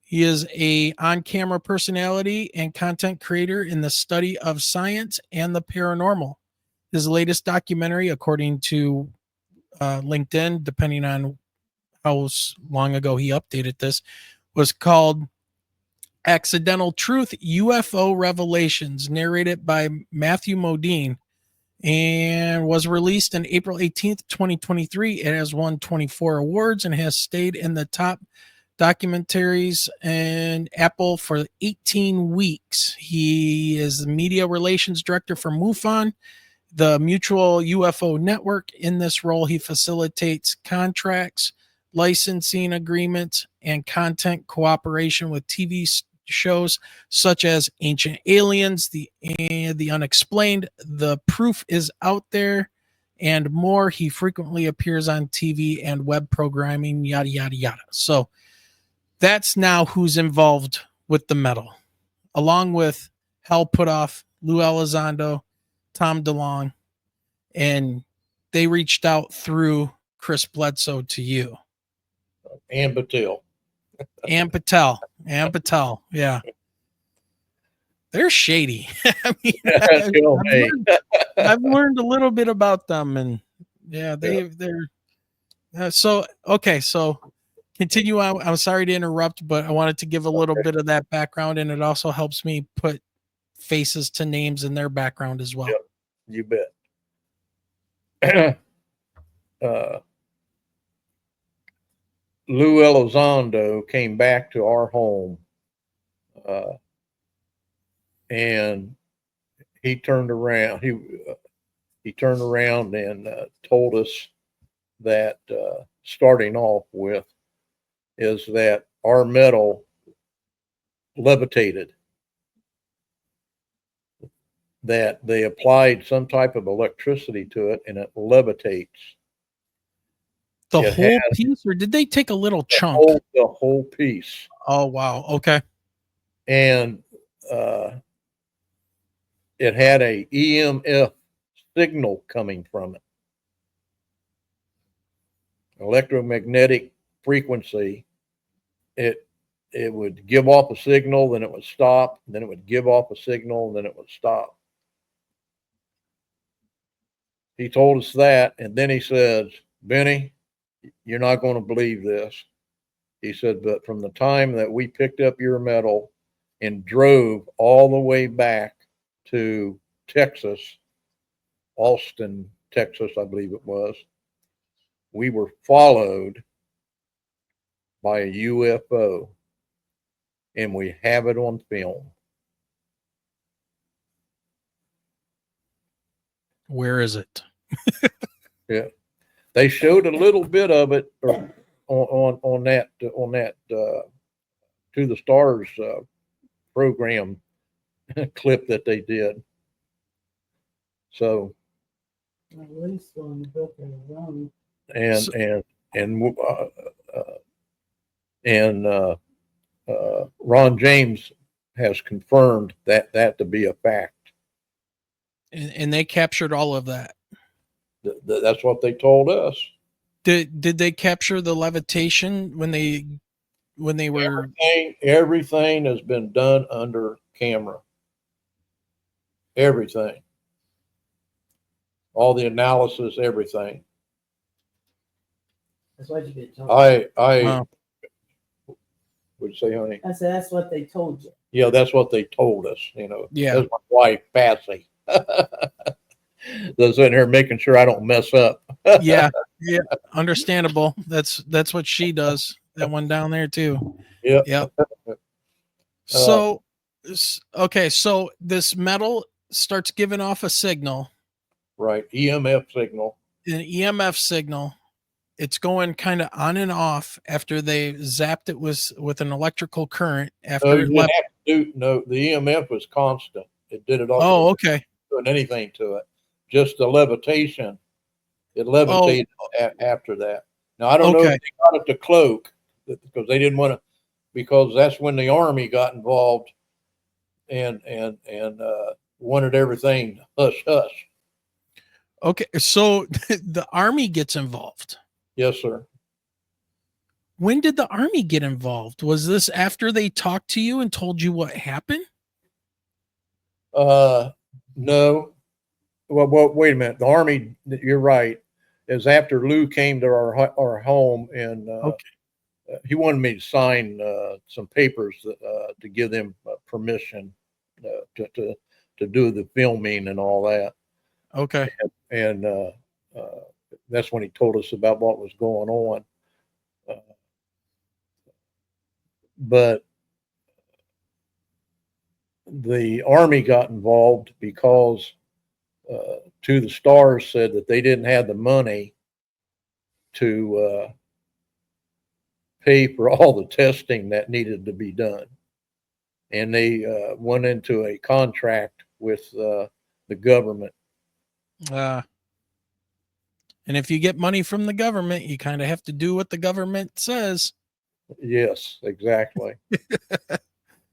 He is a on-camera personality and content creator in the study of science and the paranormal. His latest documentary, according to LinkedIn, depending on how long ago he updated this, was called Accidental Truth UFO Revelations, narrated by Matthew Modine, and was released on April 18th, 2023. It has won 24 awards and has stayed in the top documentaries and Apple for 18 weeks. He is the media relations director for MUFON, the Mutual UFO Network. In this role, he facilitates contracts, licensing agreements, and content cooperation with TV shows such as Ancient Aliens, the Unexplained, The Proof Is Out There, and more. He frequently appears on TV and web programming, yada, yada, yada. So that's now who's involved with the metal, along with Hal Putoff, Lou Elizondo, Tom DeLonge, and they reached out through Chris Bledsoe to you. And Patel. And Patel. Yeah. They're shady. I mean, I've learned a little bit about them, and yeah, they're so okay. So continue on. I'm sorry to interrupt, but I wanted to give a little bit of that background, and it also helps me put faces to names in their background as well. Yep, you bet. Lou Elizondo came back to our home, and he turned around. He turned around and told us that starting off with is that our metal levitated, that they applied some type of electricity to it and it levitates. The It whole piece, or did they take a little chunk? The whole piece. Oh, wow. Okay. And it had a EMF signal coming from it, electromagnetic frequency. It would give off a signal, then it would stop, then it would give off a signal, then it would stop. He told us that, and then he says, Benny, you're not going to believe this. He said, but from the time that we picked up your metal and drove all the way back to Texas, Austin, Texas, I believe it was, we were followed by a UFO, and we have it on film. Where is it? Yeah, they showed a little bit of it on that To the Stars program clip that they did. So, at least on the book of his own. And Ron James has confirmed that to be a fact. And they captured all of that. That's what they told us. Did they capture the levitation when they were? Everything has been done under camera. Everything, all the analysis, everything. That's what you get told. Wow. Would you say, honey? I said that's what they told you. Yeah, that's what they told us. Yeah. That's my wife, Patsy. They're sitting here making sure I don't mess up. Yeah, understandable. That's what she does. That one down there too. Yep. So, okay, so this metal starts giving off a signal. Right, EMF signal. An EMF signal. It's going kind of on and off after they zapped it with an electrical current. After it left. No, the EMF was constant. It did it all. Oh, okay. Doing anything to it. Just the levitation. It levitated after that. Now I don't know if they got it to cloak because they didn't want to, because that's when the Army got involved and wanted everything hush hush. Okay, so the Army gets involved. Yes, sir. When did the Army get involved? Was this after they talked to you and told you what happened? No. Well, wait a minute. The Army, you're right, is after Lou came to our home, and he wanted me to sign some papers to give them permission to do the filming and all that. Okay. And that's when he told us about what was going on. But the Army got involved because To the Stars said that they didn't have the money to pay for all the testing that needed to be done. And they went into a contract with the government. And if you get money from the government, you kind of have to do what the government says. Yes, exactly.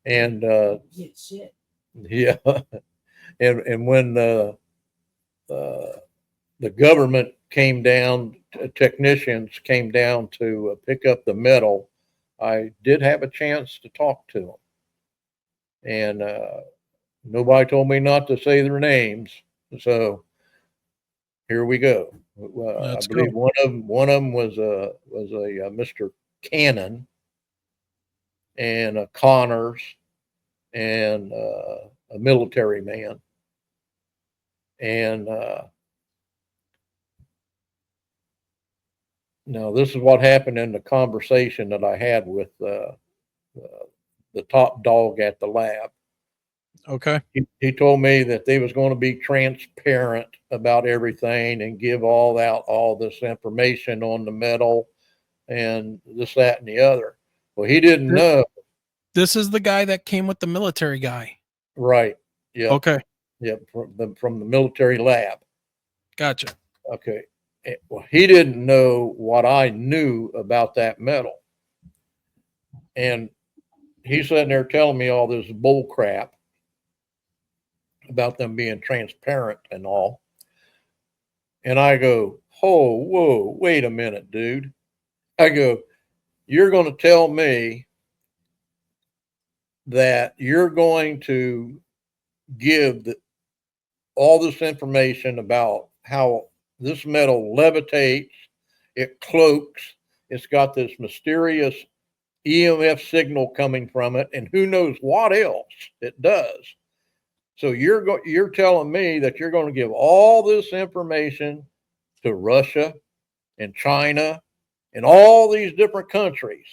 And Get shit. yeah, and when the government came down, technicians came down to pick up the metal, I did have a chance to talk to them, and nobody told me not to say their names, so here we go. I believe one of them was a Mr. Cannon, and a Connors, and a military man, and Now, this is what happened in the conversation that I had with the top dog at the lab. Okay. He told me that they was going to be transparent about everything and give all this information on the metal and this, that, and the other. Well, he didn't know. This is the guy that came with the military guy. Right. Yeah. Okay. Yeah. From the military lab. Gotcha. Okay. Well, he didn't know what I knew about that metal. And he's sitting there telling me all this bull crap about them being transparent and all. And I go, oh, whoa, wait a minute, dude. I go, you're going to tell me that you're going to give all this information about how this metal levitates, it cloaks, it's got this mysterious EMF signal coming from it, and who knows what else it does. So you're telling me that you're going to give all this information to Russia and China and all these different countries.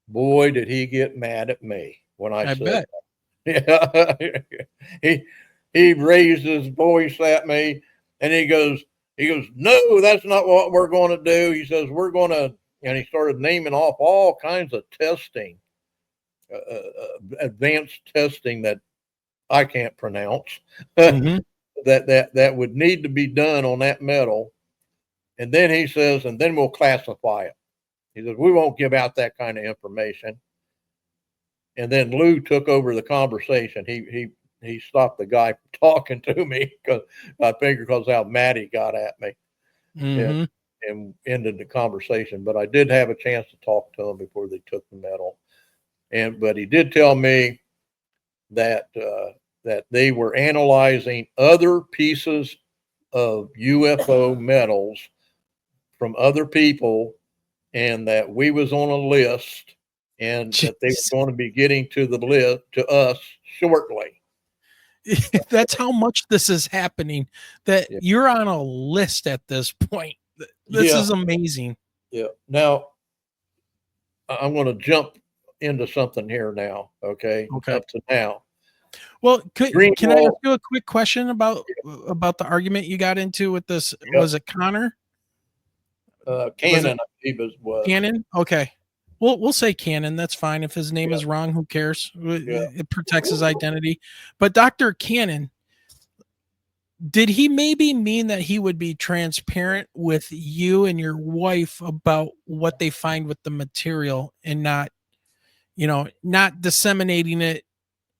Boy, did he get mad at me when I said bet. that. Yeah. He raised his voice at me and he goes, no, that's not what we're going to do. He says, we're going to, and he started naming off all kinds of testing, advanced testing that I can't pronounce, Mhm. that would need to be done on that metal. And then he says, and then we'll classify it. He says, we won't give out that kind of information. And then Lou took over the conversation. He stopped the guy from talking to me because I figured because how mad he got at me, Mhm. and ended the conversation. But I did have a chance to talk to him before they took the metal. But he did tell me that that they were analyzing other pieces of UFO metals from other people, and that we was on a list, and that they Jeez. were going to be getting to the list to us shortly. That's how much this is happening, that Yeah. you're on a list at this point. This Yeah. is amazing. Yeah. Now I'm going to jump into something here now. Okay. Okay. Up to now. Well, can I ask Greenwald, you a quick question about the argument you got into with this? Yeah. Was it Connor? Cannon, I believe was. Cannon? Okay. We'll say Cannon. That's fine. If his name Yeah. is wrong, who cares? Yeah. It protects his identity. But Dr. Cannon, did he maybe mean that he would be transparent with you and your wife about what they find with the material and not, not disseminating it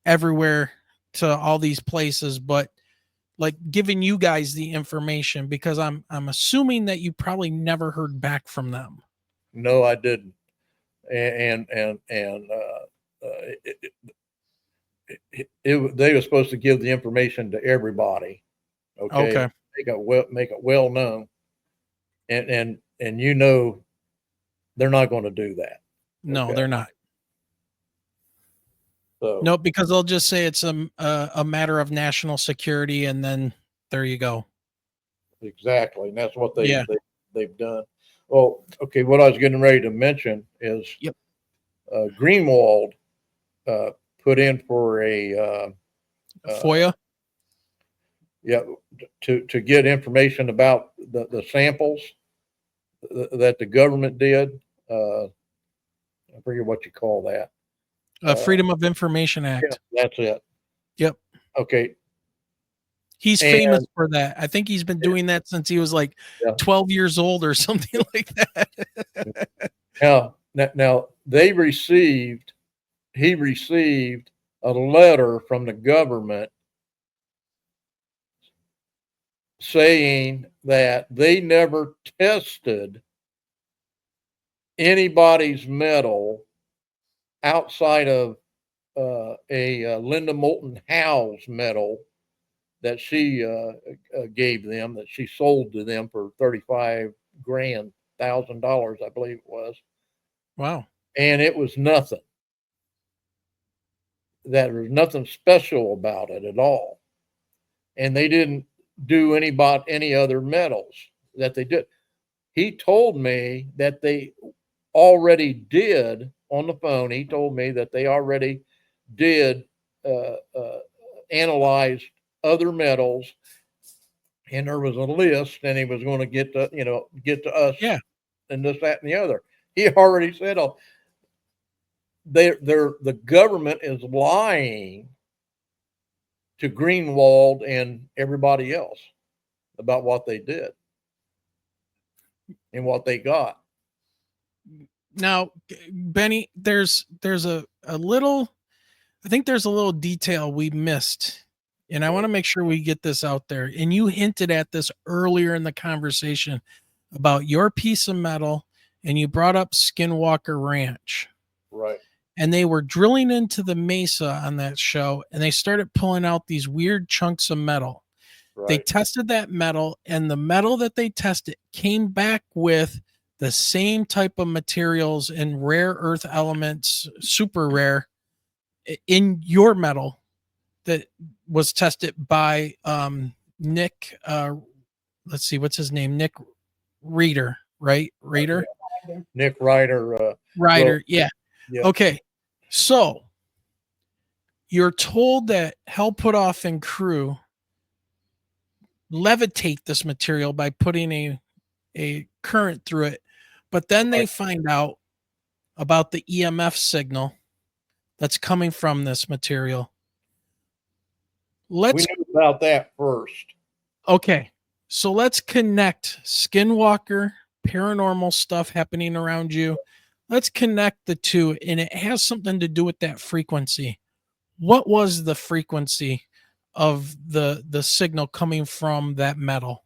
everywhere to all these places, but like giving you guys the information? Because I'm assuming that you probably never heard back from them. No, I didn't. And they were supposed to give the information to everybody. Okay. Okay. Make it well known. And they're not going to do that. No, Okay. they're not. So No, because they'll just say it's a matter of national security, and then there you go. exactly. And that's what Yeah. they've done. Well, okay. What I was getting ready to mention is Yep. Greenwald put in for a FOIA. yeah, to get information about the samples that the government did. I forget what you call that. Freedom of Information Act. Yeah, that's it. Yep. Okay. He's famous for that. I think he's been doing that since he was like Yeah. 12 years old or something like that. Now he received a letter from the government saying that they never tested anybody's metal outside of a Linda Moulton Howe's metal that she gave them, that she sold to them for $35,000, I believe it was. Wow. And it was nothing. That there was nothing special about it at all. And they didn't do any other metals that they did. he told me that they already did on the phone. He told me that they already did analyze other metals, and there was a list, and he was going to get to us, Yeah. and this, that, and the other. He already said, "Oh, the government is lying to Greenwald and everybody else about what they did and what they got." Now, Benny, there's a little, I think there's a little detail we missed, and I want to make sure we get this out there. And you hinted at this earlier in the conversation about your piece of metal, and you brought up Skinwalker Ranch. Right. And they were drilling into the mesa on that show, and they started pulling out these weird chunks of metal. Right. They tested that metal, and the metal that they tested came back with the same type of materials and rare earth elements, super rare, in your metal that was tested by Nick. Let's see, what's his name? Nick Reeder, right? Reeder? Nick Ryder. Ryder, yeah. Yeah. Okay, so you're told that Hell Put Off and crew levitate this material by putting a current through it, but then they find out about the EMF signal that's coming from this material. We knew about that first. Okay, so let's connect Skinwalker, paranormal stuff happening around you. Let's connect the two, and it has something to do with that frequency. What was the frequency of the signal coming from that metal?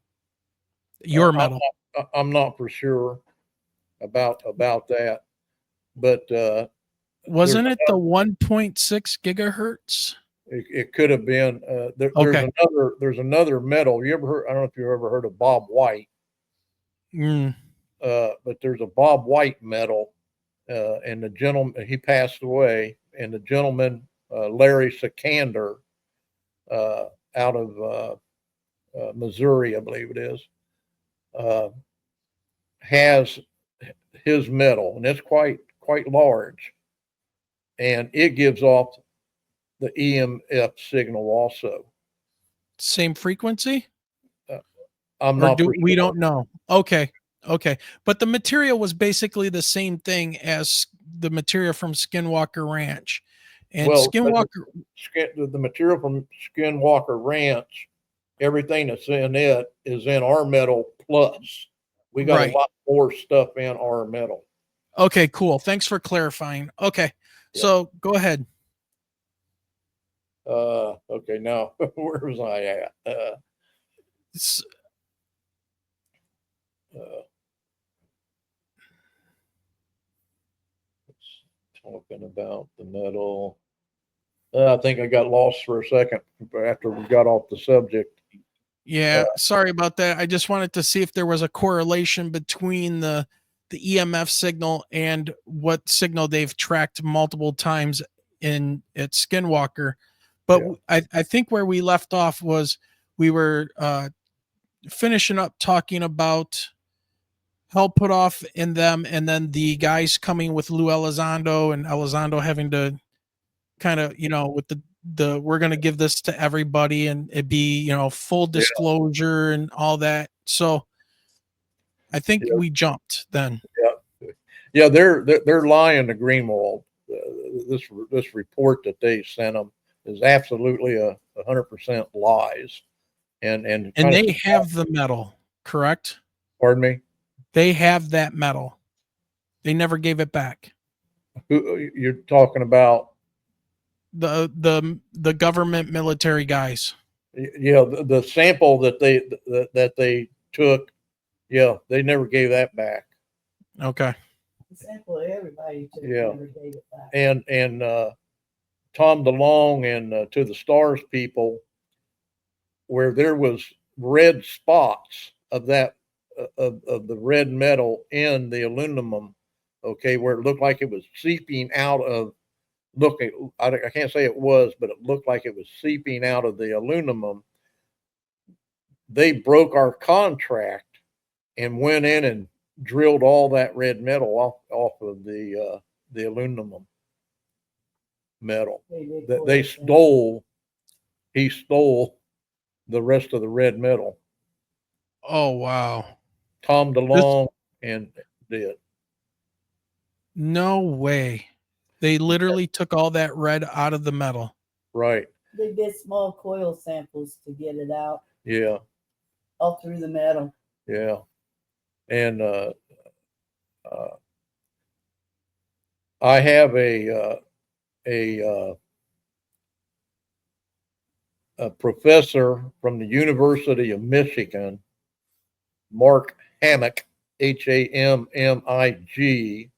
Your metal. I'm not for sure about that, but wasn't it the 1.6 gigahertz? It could have been. There's another metal. You ever heard? I don't know if you've ever heard of Bob White. But there's a Bob White metal, and the gentleman, he passed away, and the gentleman, Larry Sikander, out of Missouri, I believe it is, has his metal, and it's quite large, and it gives off the EMF signal also. Same frequency? We don't know. Okay. But the material was basically the same thing as the material from Skinwalker Ranch. And Skinwalker, the material from Skinwalker Ranch, everything that's in it is in our metal plus. We got a lot more stuff in our metal. Okay, cool. Thanks for clarifying. Okay. Yeah. So go ahead. Okay, now where was I at? Talking about the metal. I think I got lost for a second after we got off the subject. Yeah, sorry about that. I just wanted to see if there was a correlation between the EMF signal and what signal they've tracked multiple times at Skinwalker. But yeah. I think where we left off was we were finishing up talking about Hell Put Off in them, and then the guys coming with Lou Elizondo, and Elizondo having to kind of, with the we're going to give this to everybody, and it be, full disclosure and all that. So I think we jumped then. Yeah, they're lying to Greenwald. This report that they sent them is absolutely 100% lies, and they have the metal, correct? Pardon me? They have that metal. They never gave it back. Who you're talking about? The government military guys. Yeah, the sample that they took, yeah, they never gave that back. Okay. The sample everybody took, never gave it back. And Tom DeLong and To the Stars people, where there was red spots of that of the red metal in the aluminum, okay, where it looked like it was seeping out of. I can't say it was, but it looked like it was seeping out of the aluminum. They broke our contract and went in and drilled all that red metal off of the aluminum metal. They stole. He stole the rest of the red metal. Oh, wow. Tom DeLong and did. No way. They literally took all that red out of the metal. Right. They did small coil samples to get it out. Yeah. All through the metal. Yeah. And I have a professor from the University of Michigan, Mark Hammock, Hammig,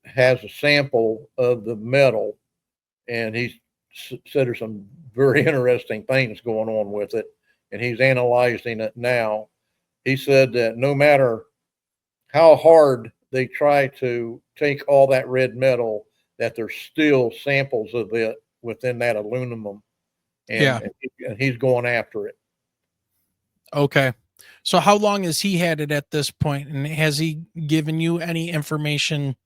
has a sample of the metal, and he said there's some very interesting things going on with it, and he's analyzing it now. He said that no matter how hard they try to take all that red metal, that there's still samples of it within that aluminum, and he's going after it. Okay. So how long has he had it at this point, and has he given you any information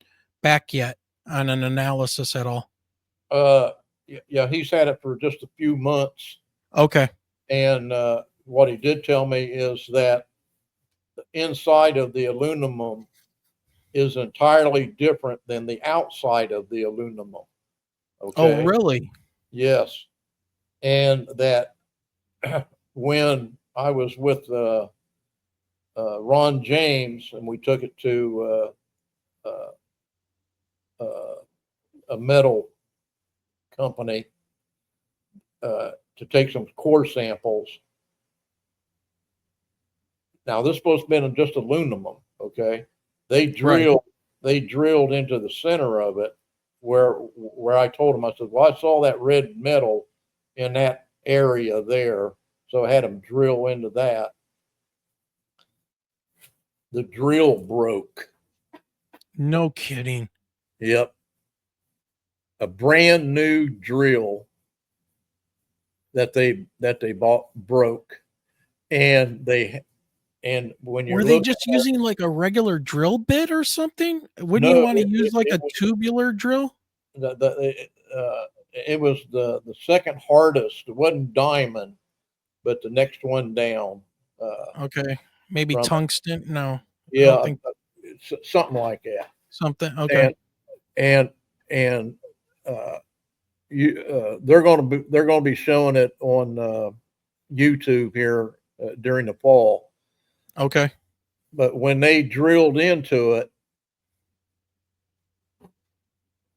back yet on an analysis at all? Yeah, he's had it for just a few months. Okay. And what he did tell me is that the inside of the aluminum is entirely different than the outside of the aluminum. Okay. Oh, really? Yes. And that when I was with Ron James and we took it to a metal company to take some core samples. Now this is supposed to be just aluminum, okay? They drilled into the center of it where I told them, I said, well, I saw that red metal in that area there. So I had them drill into that. The drill broke. No kidding. Yep. A brand new drill that they bought broke. And when you're Were they just using like a regular drill bit or something? Wouldn't you want to use like a tubular drill? It was the second hardest. It wasn't diamond, but the next one down. Okay. Maybe tungsten? No. Yeah, something like that. Something. Okay. And they're going to be showing it on YouTube here during the fall. Okay. But when they drilled into it,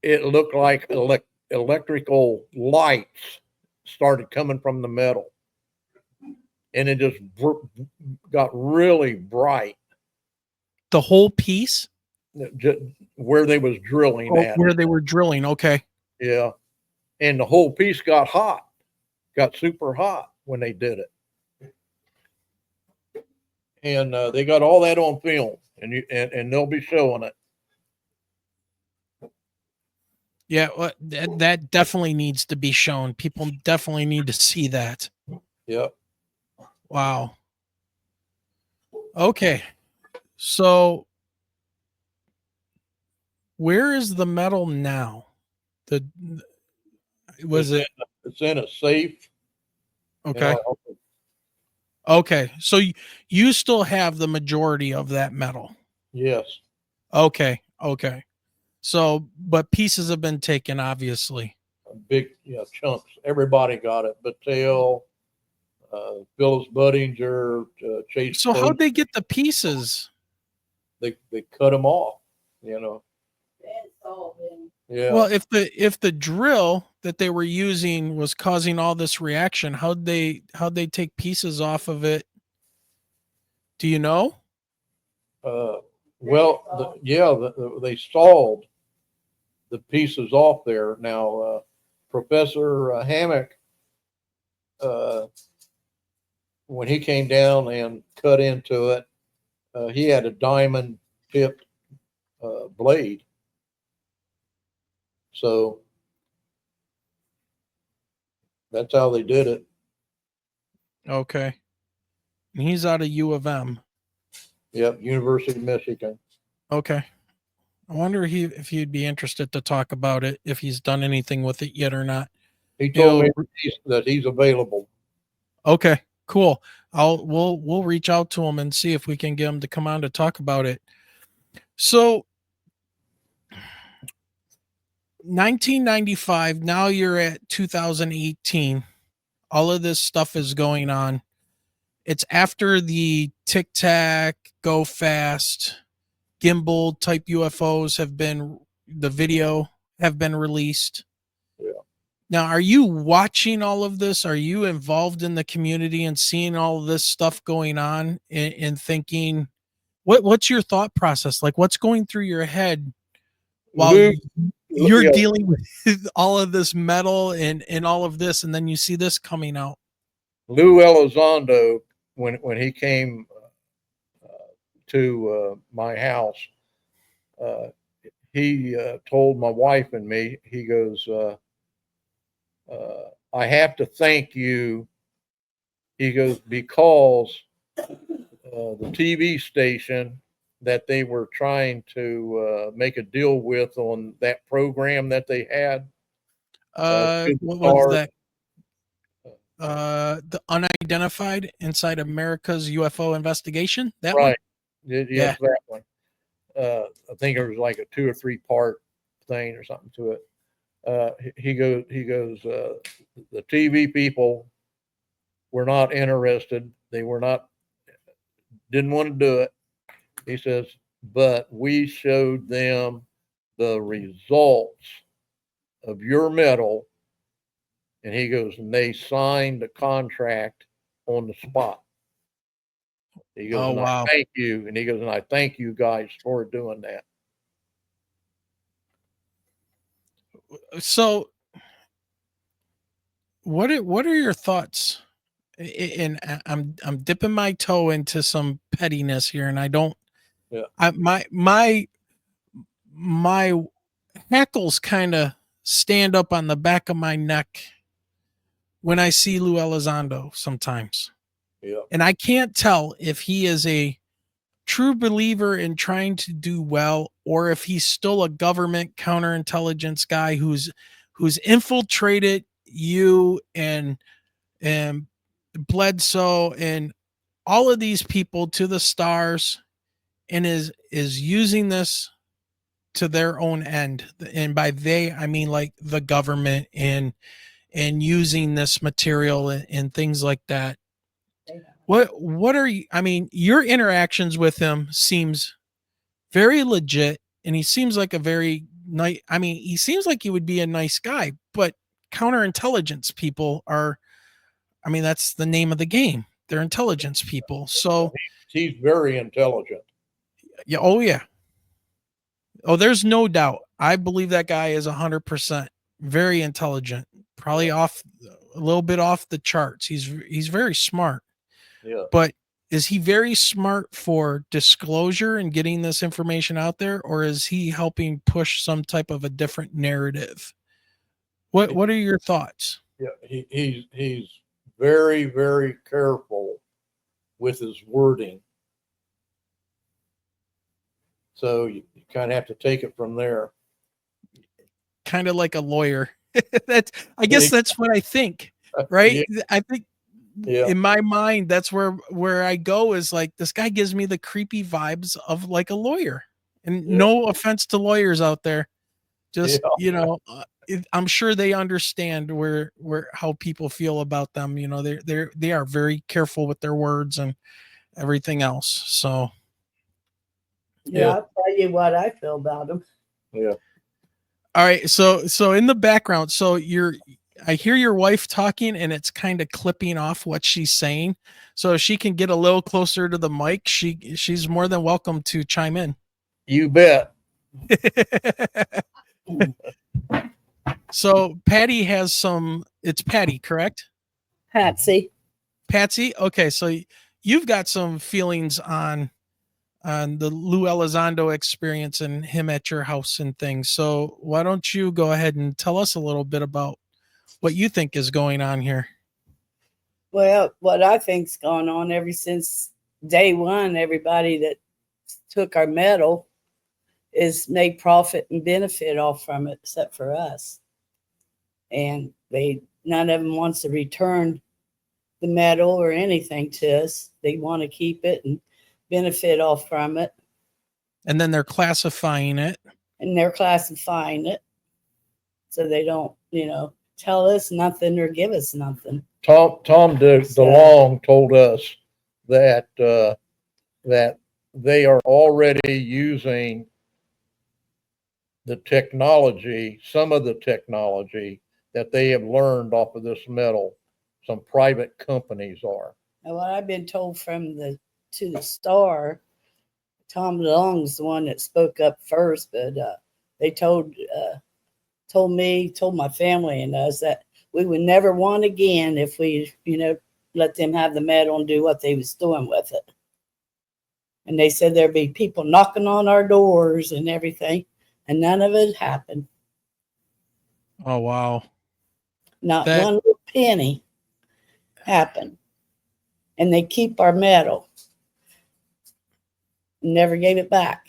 it looked like electrical lights started coming from the metal, and it just got really bright. The whole piece? Where they was drilling at. Where they were drilling. Okay. Yeah. And the whole piece got hot, got super hot when they did it. And they got all that on film, and they'll be showing it. Yeah, well, that definitely needs to be shown. People definitely need to see that. Yep. Wow. Okay. So where is the metal now? It's in a safe. Okay. Okay. So you still have the majority of that metal. Yes. Okay. Okay. So, but pieces have been taken, obviously. Big chunks. Everybody got it. Battelle, Phyllis Budinger, Chase. So how'd they get the pieces? They cut them off, Yeah. Well, if the drill that they were using was causing all this reaction, how'd they take pieces off of it? Do you know? They sawed the pieces off there. Now, Professor Hammock, when he came down and cut into it, he had a diamond tipped blade. So that's how they did it. Okay. And he's out of U of M. Yep, University of Michigan. Okay. I wonder if he'd be interested to talk about it, if he's done anything with it yet or not. He told me that he's available. Okay, cool. We'll reach out to him and see if we can get him to come on to talk about it. So 1995, now you're at 2018. All of this stuff is going on. It's after the Tic Tac, Go Fast, gimbal type UFOs the video have been released. Yeah. Now, are you watching all of this? Are you involved in the community and seeing all of this stuff going on and thinking, what's your thought process? Like, what's going through your head while you're dealing with all of this metal and all of this, and then you see this coming out? Lou Elizondo, when he came to my house, he told my wife and me, he goes, I have to thank you. He goes, because the TV station that they were trying to make a deal with on that program that they had. What was that? The Unidentified Inside America's UFO Investigation. That right. One? Yes, that one. I think it was like a 2 or 3 part thing or something to it. He goes, the TV people were not interested. They didn't want to do it. He says, but we showed them the results of your metal. And he goes, and they signed a contract on the spot. He goes, oh, wow. I thank you. And he goes, and I thank you guys for doing that. So what are your thoughts? And I'm dipping my toe into some pettiness here, and I don't. Yeah. My hackles kind of stand up on the back of my neck when I see Lou Elizondo sometimes. Yeah. And I can't tell if he is a true believer in trying to do well, or if he's still a government counterintelligence guy who's infiltrated you and Bledsoe and all of these people to the stars and is using this to their own end. And by they, I mean like the government and using this material and things like that. What are you, I mean, your interactions with him seems very legit, and he seems like a very nice, I mean, he seems like he would be a nice guy, but counterintelligence people are, I mean, that's the name of the game. They're intelligence people. So he's very intelligent. Yeah. Oh yeah. Oh, there's no doubt. I believe that guy is 100% very intelligent, probably a little bit off the charts. He's very smart. Yeah. But is he very smart for disclosure and getting this information out there, or is he helping push some type of a different narrative? What are your thoughts? Yeah, he's very, very careful with his wording. So you kind of have to take it from there. Kind of like a lawyer. I guess that's what I think, right? Yeah. I think in my mind, that's where I go is like, this guy gives me the creepy vibes of like a lawyer. And no offense to lawyers out there. Just, you know, I'm sure they understand how people feel about them. You know, they are very careful with their words and everything else. So I'll tell you what I feel about them. Yeah. All right. So in the background, I hear your wife talking and it's kind of clipping off what she's saying. So if she can get a little closer to the mic, she's more than welcome to chime in. You bet. So Patty has it's Patty, correct? Patsy. Okay. So you've got some feelings on the Lou Elizondo experience and him at your house and things. So why don't you go ahead and tell us a little bit about what you think is going on here? Well, what I think's gone on ever since day one, everybody that took our metal is made profit and benefit off from it, except for us. And none of them wants to return the metal or anything to us. They want to keep it and benefit off from it. And then they're classifying it. And they're classifying it. So they don't, tell us nothing or give us nothing. Tom DeLong told us that that they are already using the technology, some of the technology that they have learned off of this metal. Some private companies are. And what I've been told from the Star, Tom DeLong's the one that spoke up first, but they told my family and us that we would never want again if we, let them have the metal and do what they was doing with it. And they said there'd be people knocking on our doors and everything, and none of it happened. Oh, wow. Not one little penny happened. And they keep our metal. Never gave it back.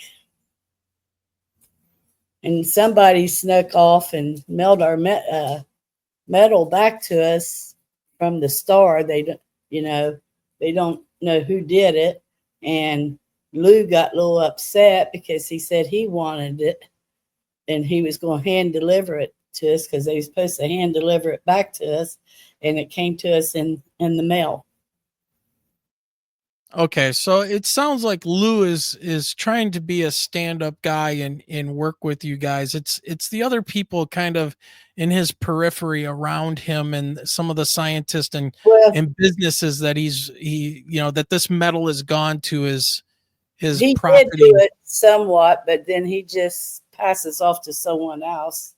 And somebody snuck off and mailed our metal back to us from the Star. They don't know who did it. And Lou got a little upset because he said he wanted it and he was going to hand deliver it to us because they were supposed to hand deliver it back to us, and it came to us in the mail. Okay, so it sounds like Lou is trying to be a stand-up guy and work with you guys. It's the other people kind of in his periphery around him and some of the scientists and businesses that that this metal has gone to his he property. Did do it somewhat, but then he just passes off to someone else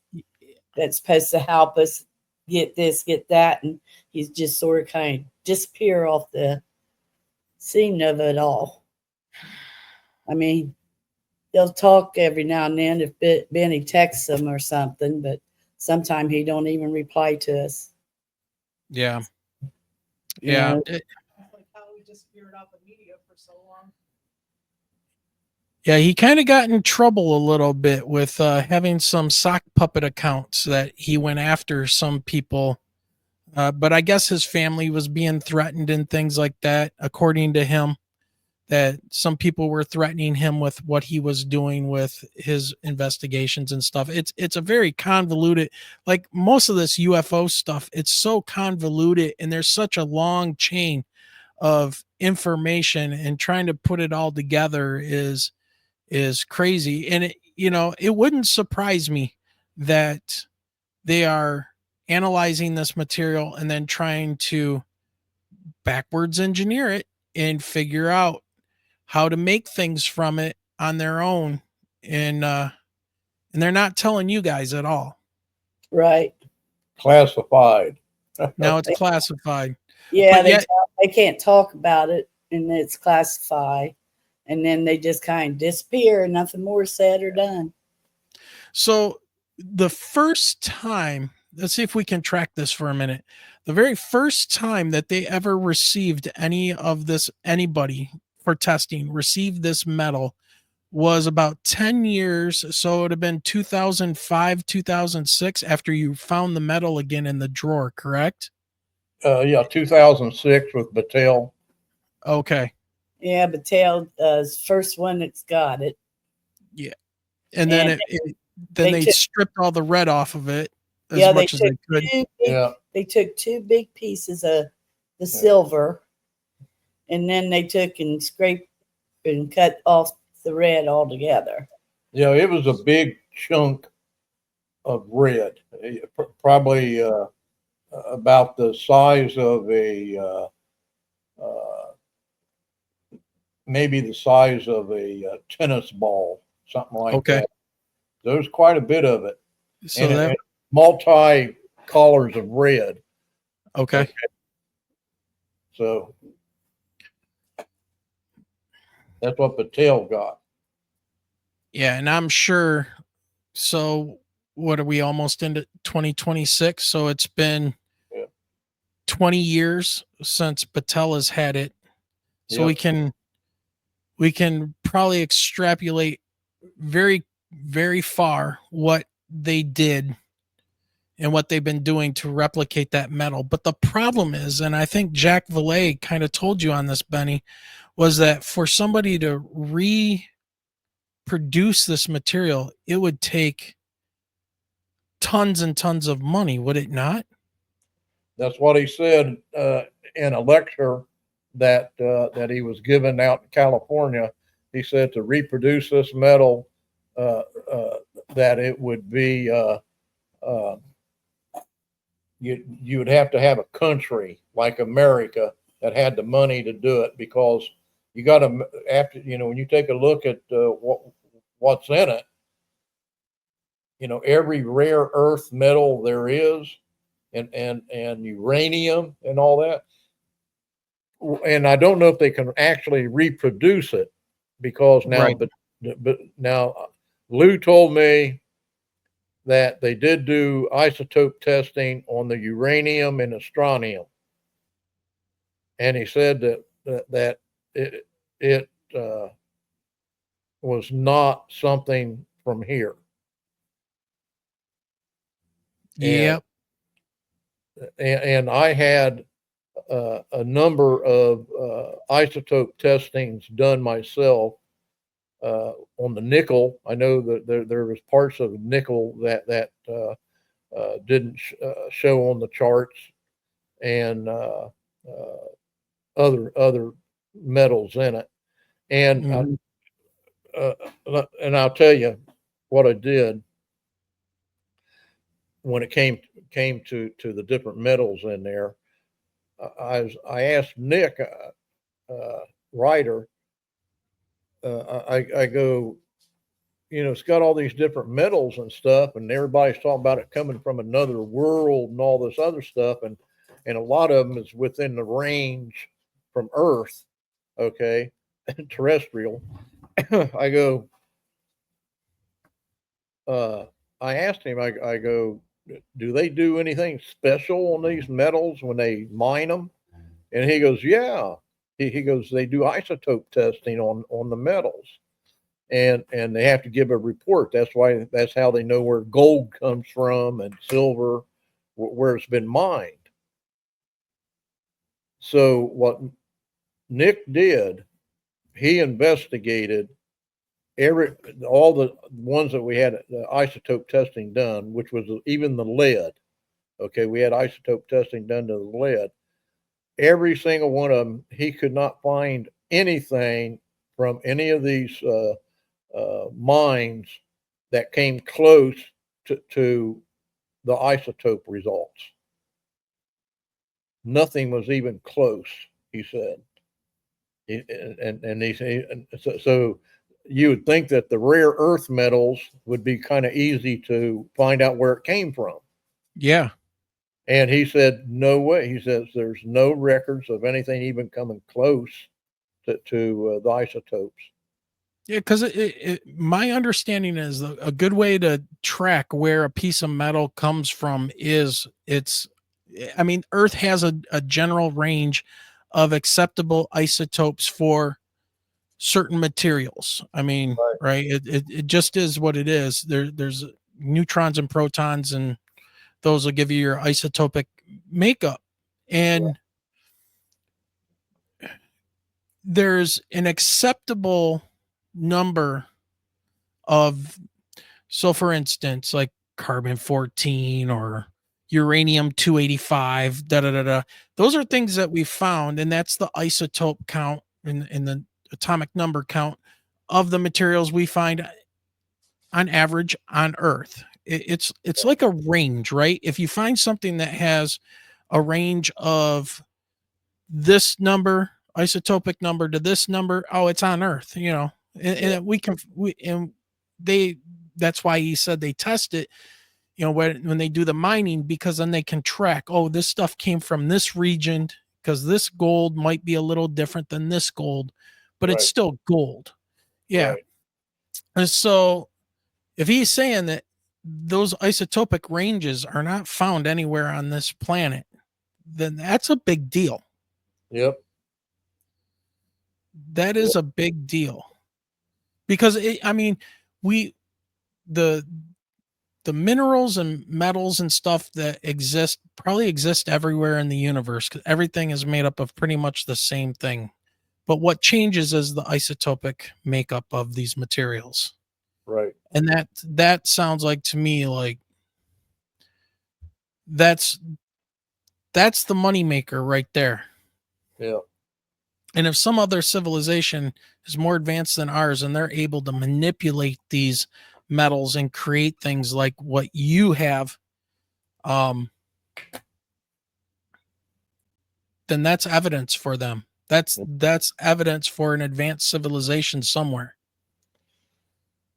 that's supposed to help us get this, get that, and he's just sort of kind of disappear off the scene of it all. I mean, they'll talk every now and then if Benny texts him or something, but sometimes he don't even reply to us. Yeah. Like how he disappeared off the media for so long. Yeah, he kind of got in trouble a little bit with having some sock puppet accounts that he went after some people. But I guess his family was being threatened and things like that, according to him, that some people were threatening him with what he was doing with his investigations and stuff. It's a very convoluted, like most of this UFO stuff, it's so convoluted and there's such a long chain of information, and trying to put it all together is crazy. And it wouldn't surprise me that they are analyzing this material and then trying to backwards engineer it and figure out how to make things from it on their own. And they're not telling you guys at all. Right. Classified. Now it's classified. Yeah, they can't talk about it, and it's classified. And then they just kind of disappear, and nothing more said or done. So the first time, let's see if we can track this for a minute. The very first time that they ever received anybody for testing, received this metal, was about 10 years. So it would have been 2005, 2006, after you found the metal again in the drawer, correct? 2006 with Battelle. Okay. Yeah, Battelle's first one that's got it. Yeah. And then they stripped all the red off of it as much as they could. They took two big pieces of the silver, and then they took and scraped and cut off the red altogether. Yeah, it was a big chunk of red, probably about the size of maybe the size of a tennis ball, something like that. There was quite a bit of it. So and it multi colors of red. Okay. So that's what Battelle got. Yeah, and I'm sure. So what are we almost into 2026? So it's been 20 years since Battelle has had it. So we can probably extrapolate very, very far what they did and what they've been doing to replicate that metal. But the problem is, and I think Jack Valet kind of told you on this, Benny, was that for somebody to reproduce this material, it would take tons and tons of money, would it not? That's what he said in a lecture that he was given out in California. He said to reproduce this metal, that it would be you would have to have a country like America that had the money to do it, because you got to, after, when you take a look at what's in it, every rare earth metal there is, and uranium and all that. And I don't know if they can actually reproduce it, because now, Right. but now Lou told me that they did do isotope testing on the uranium and the strontium, and he said that it was not something from here. Yep. And I had a number of isotope testings done myself on the nickel. I know that there was parts of nickel that didn't show on the charts, and other metals in it. And and I'll tell you what I did when it came to the different metals in there. I asked Nick Ryder. I go, it's got all these different metals and stuff, and everybody's talking about it coming from another world and all this other stuff, and a lot of them is within the range from Earth, okay, terrestrial. I go, I asked him, I go, do they do anything special on these metals when they mine them? And he goes, yeah. He goes, they do isotope testing on the metals, and they have to give a report. That's how they know where gold comes from and silver, where it's been mined. So what Nick did, he investigated all the ones that we had isotope testing done, which was even the lead. Okay, we had isotope testing done to the lead. Every single one of them, he could not find anything from any of these mines that came close to the isotope results. Nothing was even close, he said. And he said, so you would think that the rare earth metals would be kind of easy to find out where it came from. Yeah. And he said, no way. He says there's no records of anything even coming close to the isotopes. Yeah, because my understanding is a good way to track where a piece of metal comes from is Earth has a general range of acceptable isotopes for certain materials. Right? It just is what it is. There's neutrons and protons, and those will give you your isotopic makeup. And there's an acceptable number of, so for instance, like carbon-14 or uranium-285, those are things that we found, and that's the isotope count in the atomic number count of the materials we find on average on Earth. It's like a range, right? If you find something that has a range of this number, isotopic number, to this number, oh, it's on Earth, and that's why he said they test it, when they do the mining, because then they can track, oh, this stuff came from this region, because this gold might be a little different than this gold, but it's still gold. Yeah. Right. And so if he's saying that those isotopic ranges are not found anywhere on this planet, then that's a big deal. Yep. That is a big deal. because I mean, we the minerals and metals and stuff that probably exist everywhere in the universe, because everything is made up of pretty much the same thing. But what changes is the isotopic makeup of these materials. Right. And that sounds like to me like that's the money maker right there. Yeah. And if some other civilization is more advanced than ours and they're able to manipulate these metals and create things like what you have, then that's evidence for them. That's evidence for an advanced civilization somewhere.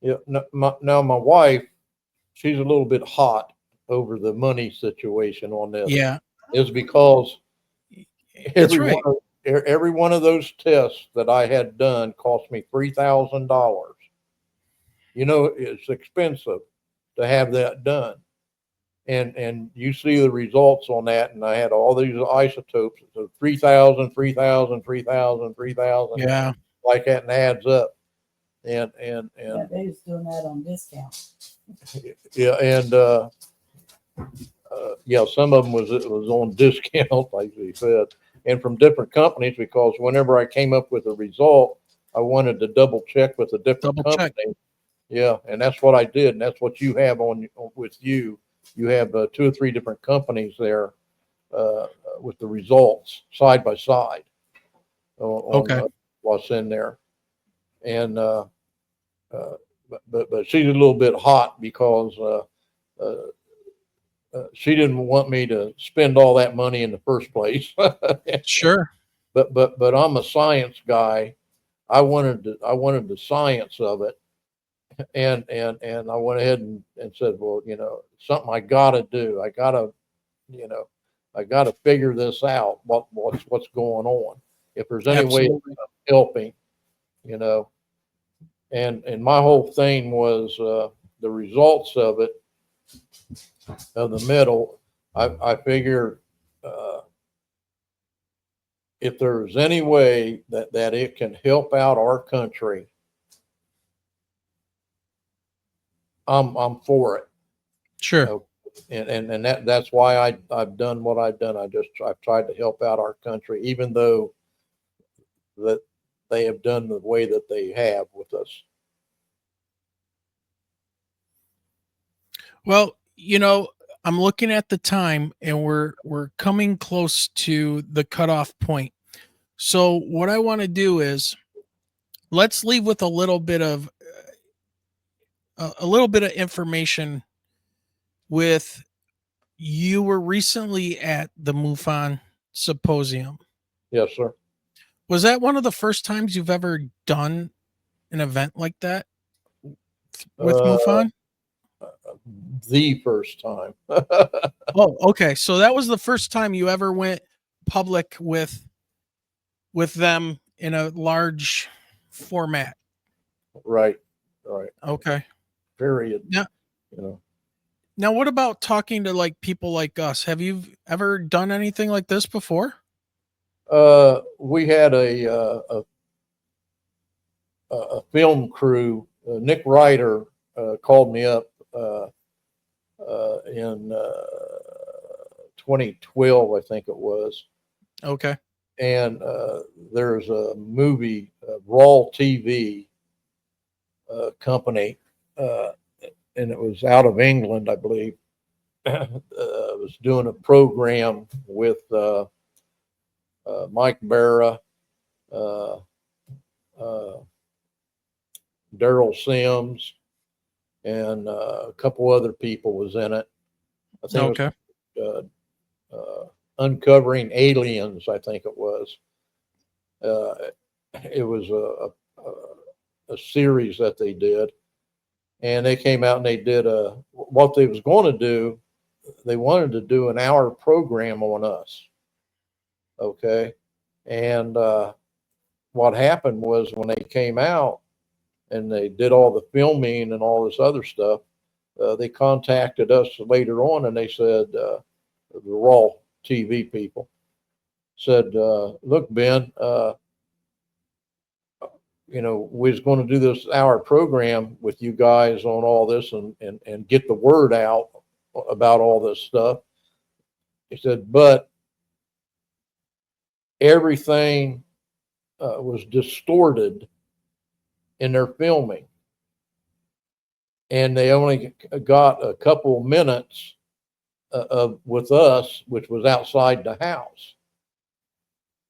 Yeah. Now my wife, she's a little bit hot over the money situation on this. Yeah, Is because that's every right. every one of those tests that I had done cost me $3,000. You know, it's expensive to have that done. And you see the results on that, and I had all these isotopes, so 3,000, 3,000, 3,000, 3,000, Yeah. like that, and adds up. And Yeah, they was doing that on discount. yeah, and yeah, some of them it was on discount, like they said, and from different companies, because whenever I came up with a result, I wanted to double check with a different Double company. check. Yeah, and that's what I did, and that's what you have on with you. You have 2 or 3 different companies there with the results side by side Okay. on what's in there, and but she's a little bit hot because she didn't want me to spend all that money in the first place. Sure. But I'm a science guy. I wanted the science of it, and I went ahead and said, well, you know, something I got to do. You know, I got to figure this out. What's going on? If there's any way of Absolutely. helping, you know, and my whole thing was the results of it, of the metal. I figured if there's any way that it can help out our country, I'm for it. Sure. Okay. And that's why I've done what I've done. I've tried to help out our country, even though that they have done the way that they have with us. Well, you know, I'm looking at the time and we're coming close to the cutoff point. So what I want to do is let's leave with a little bit of information with you were recently at the MUFON symposium. Yes, sir. Was that one of the first times you've ever done an event like that with Uh, MUFON? the first time. Oh, okay. So that was the first time you ever went public with them in a large format. Right. Right. Okay. Period. Now, You know. now what about talking to like people like us? Have you ever done anything like this before? We had a film crew. Nick Ryder called me up in 2012, I think it was. Okay. And there's a movie, Raw TV company, and it was out of England, I believe. Was doing a program with Mike Barra, uh, Daryl Sims, and a couple other people was in it. I think Okay. it was Uncovering Aliens. I think it was. It was a series that they did, and they came out and they did what they was going to do. They wanted to do an hour program on us. Okay, and what happened was when they came out and they did all the filming and all this other stuff, they contacted us later on and they said, the Raw TV people said, look, Ben, we was going to do this hour program with you guys on all this and get the word out about all this stuff. He said, but everything was distorted in their filming. And they only got a couple minutes with us, which was outside the house.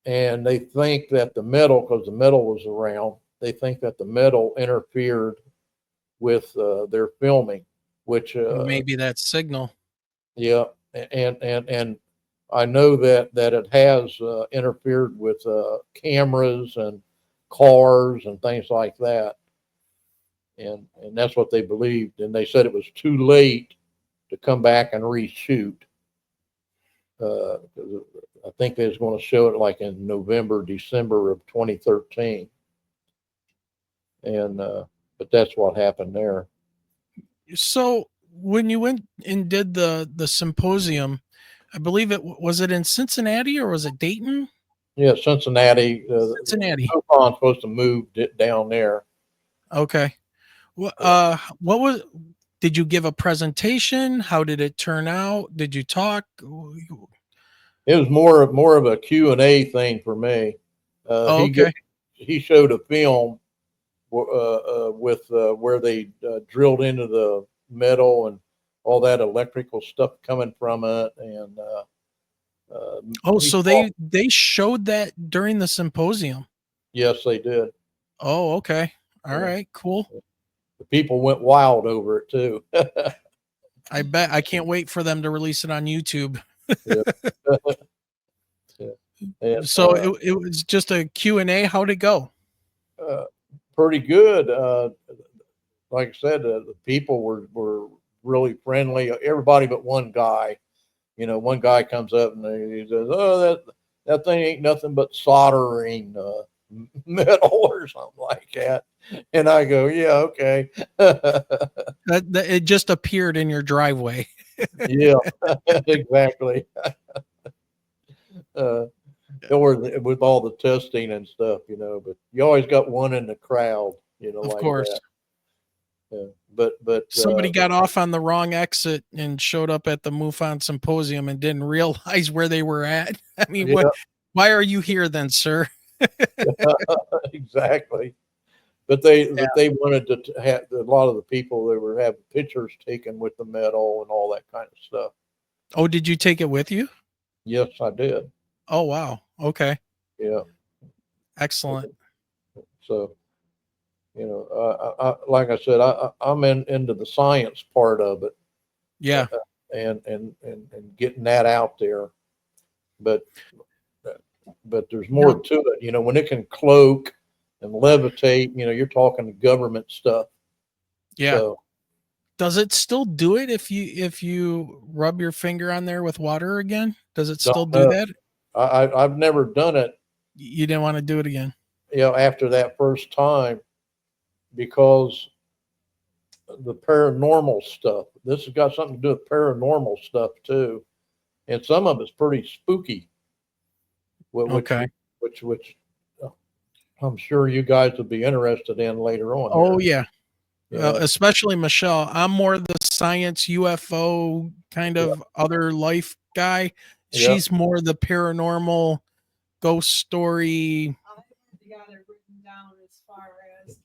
And they think that the metal, because the metal was around, they think that the metal interfered with their filming, which Maybe that signal. yeah, and I know that it has interfered with cameras and cars and things like that, and that's what they believed, and they said it was too late to come back and reshoot. I think they was going to show it like in November, December of 2013, and but that's what happened there. So when you went and did the symposium, I believe was it in Cincinnati or was it Dayton? Yeah, Cincinnati. Cincinnati. I'm supposed to move it down there. Okay. What was? Did you give a presentation? How did it turn out? Did you talk? It was more of a Q&A thing for me. Okay. He showed a film with where they drilled into the metal and all that electrical stuff coming from it, and so they showed that during the symposium. Yes, they did. Oh, okay. All right, cool. The people went wild over it too. I bet. I can't wait for them to release it on YouTube. Yeah. And, so it was just a Q&A. How'd it go? Pretty good. Like I said, the people were really friendly. Everybody but one guy. One guy comes up and he says, "Oh, that thing ain't nothing but soldering metal or something like that." And I go, "Yeah, okay." It just appeared in your driveway. Yeah, exactly. Or with all the testing and stuff, but you always got one in the crowd, Of like course. that. Yeah. But somebody got off on the wrong exit and showed up at the MUFON symposium and didn't realize where they were at. I mean, yeah, why are you here then, sir? exactly. But they wanted to have a lot of the people. They were having pictures taken with the metal and all that kind of stuff. Oh, did you take it with you? Yes, I did. Oh, wow. Okay. Yeah. Excellent. So, I like I said, I'm into the science part of it. Yeah. And getting that out there, but there's more to it. When it can cloak and levitate, you're talking government stuff. Yeah. So, does it still do it if you rub your finger on there with water again? Does it still do that? I've never done it. You didn't want to do it again? After that first time, because the paranormal stuff. This has got something to do with paranormal stuff too, and some of it's pretty spooky. Which I'm sure you guys would be interested in later on. Oh yeah. Yeah. Especially Michelle. I'm more the science UFO kind of other life guy. She's more the paranormal ghost story. I got it written down as far as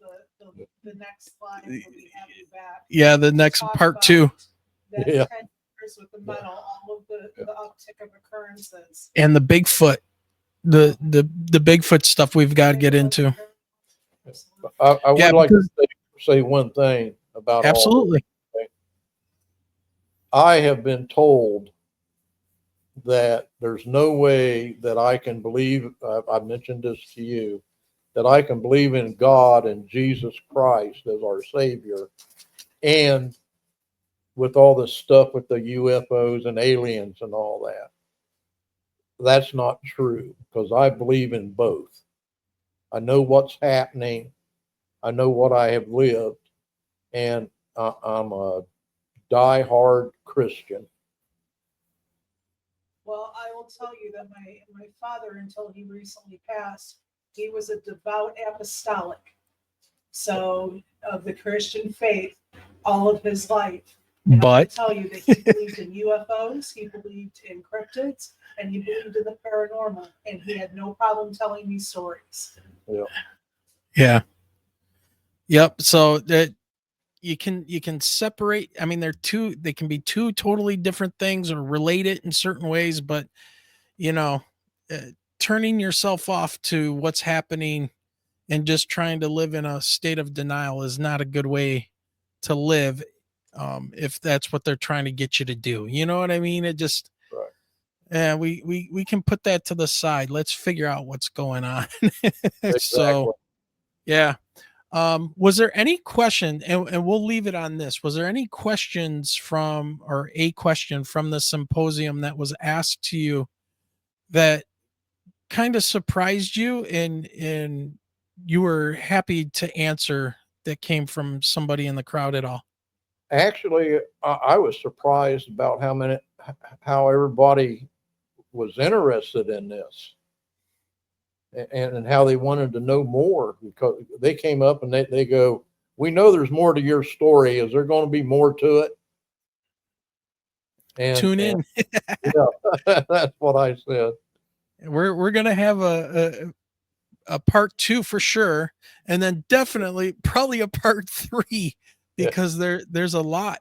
the next slide when we have you back. Yeah, the next part 2. That 10 years with the metal, all of the uptick of occurrences. And the Bigfoot. The Bigfoot stuff we've got to get into. I would like to say one thing about absolutely. All this. I have been told that there's no way that I can believe. I've mentioned this to you, that I can believe in God and Jesus Christ as our Savior, and with all this stuff with the UFOs and aliens and all that. That's not true, because I believe in both. I know what's happening. I know what I have lived, and I'm a die-hard Christian. Well, I will tell you that my father, until he recently passed, he was a devout apostolic. so of the Christian faith all of his life. And I But can tell you that he believed in UFOs, he believed in cryptids, and he believed in the paranormal, and he had no problem telling these stories. yeah. Yep. So that you can separate. I mean, they can be two totally different things or related in certain ways, but you know, uh, turning yourself off to what's happening and just trying to live in a state of denial is not a good way to live. If that's what they're trying to get you to do, you know what I mean? It just, Right. yeah, we can put that to the side. Let's figure out what's going on. Exactly. So, yeah. Was there any question, and we'll leave it on this. Was there any questions from, or a question from the symposium that was asked to you that kind of surprised you and you were happy to answer, that came from somebody in the crowd at all? Actually, I was surprised about how everybody was interested in this, and how they wanted to know more, because they came up and they go, "We know there's more to your story. Is there going to be more to it?" And Tune in. yeah, that's what I said. We're gonna have a part 2 for sure, and then definitely probably a part 3, because there's a lot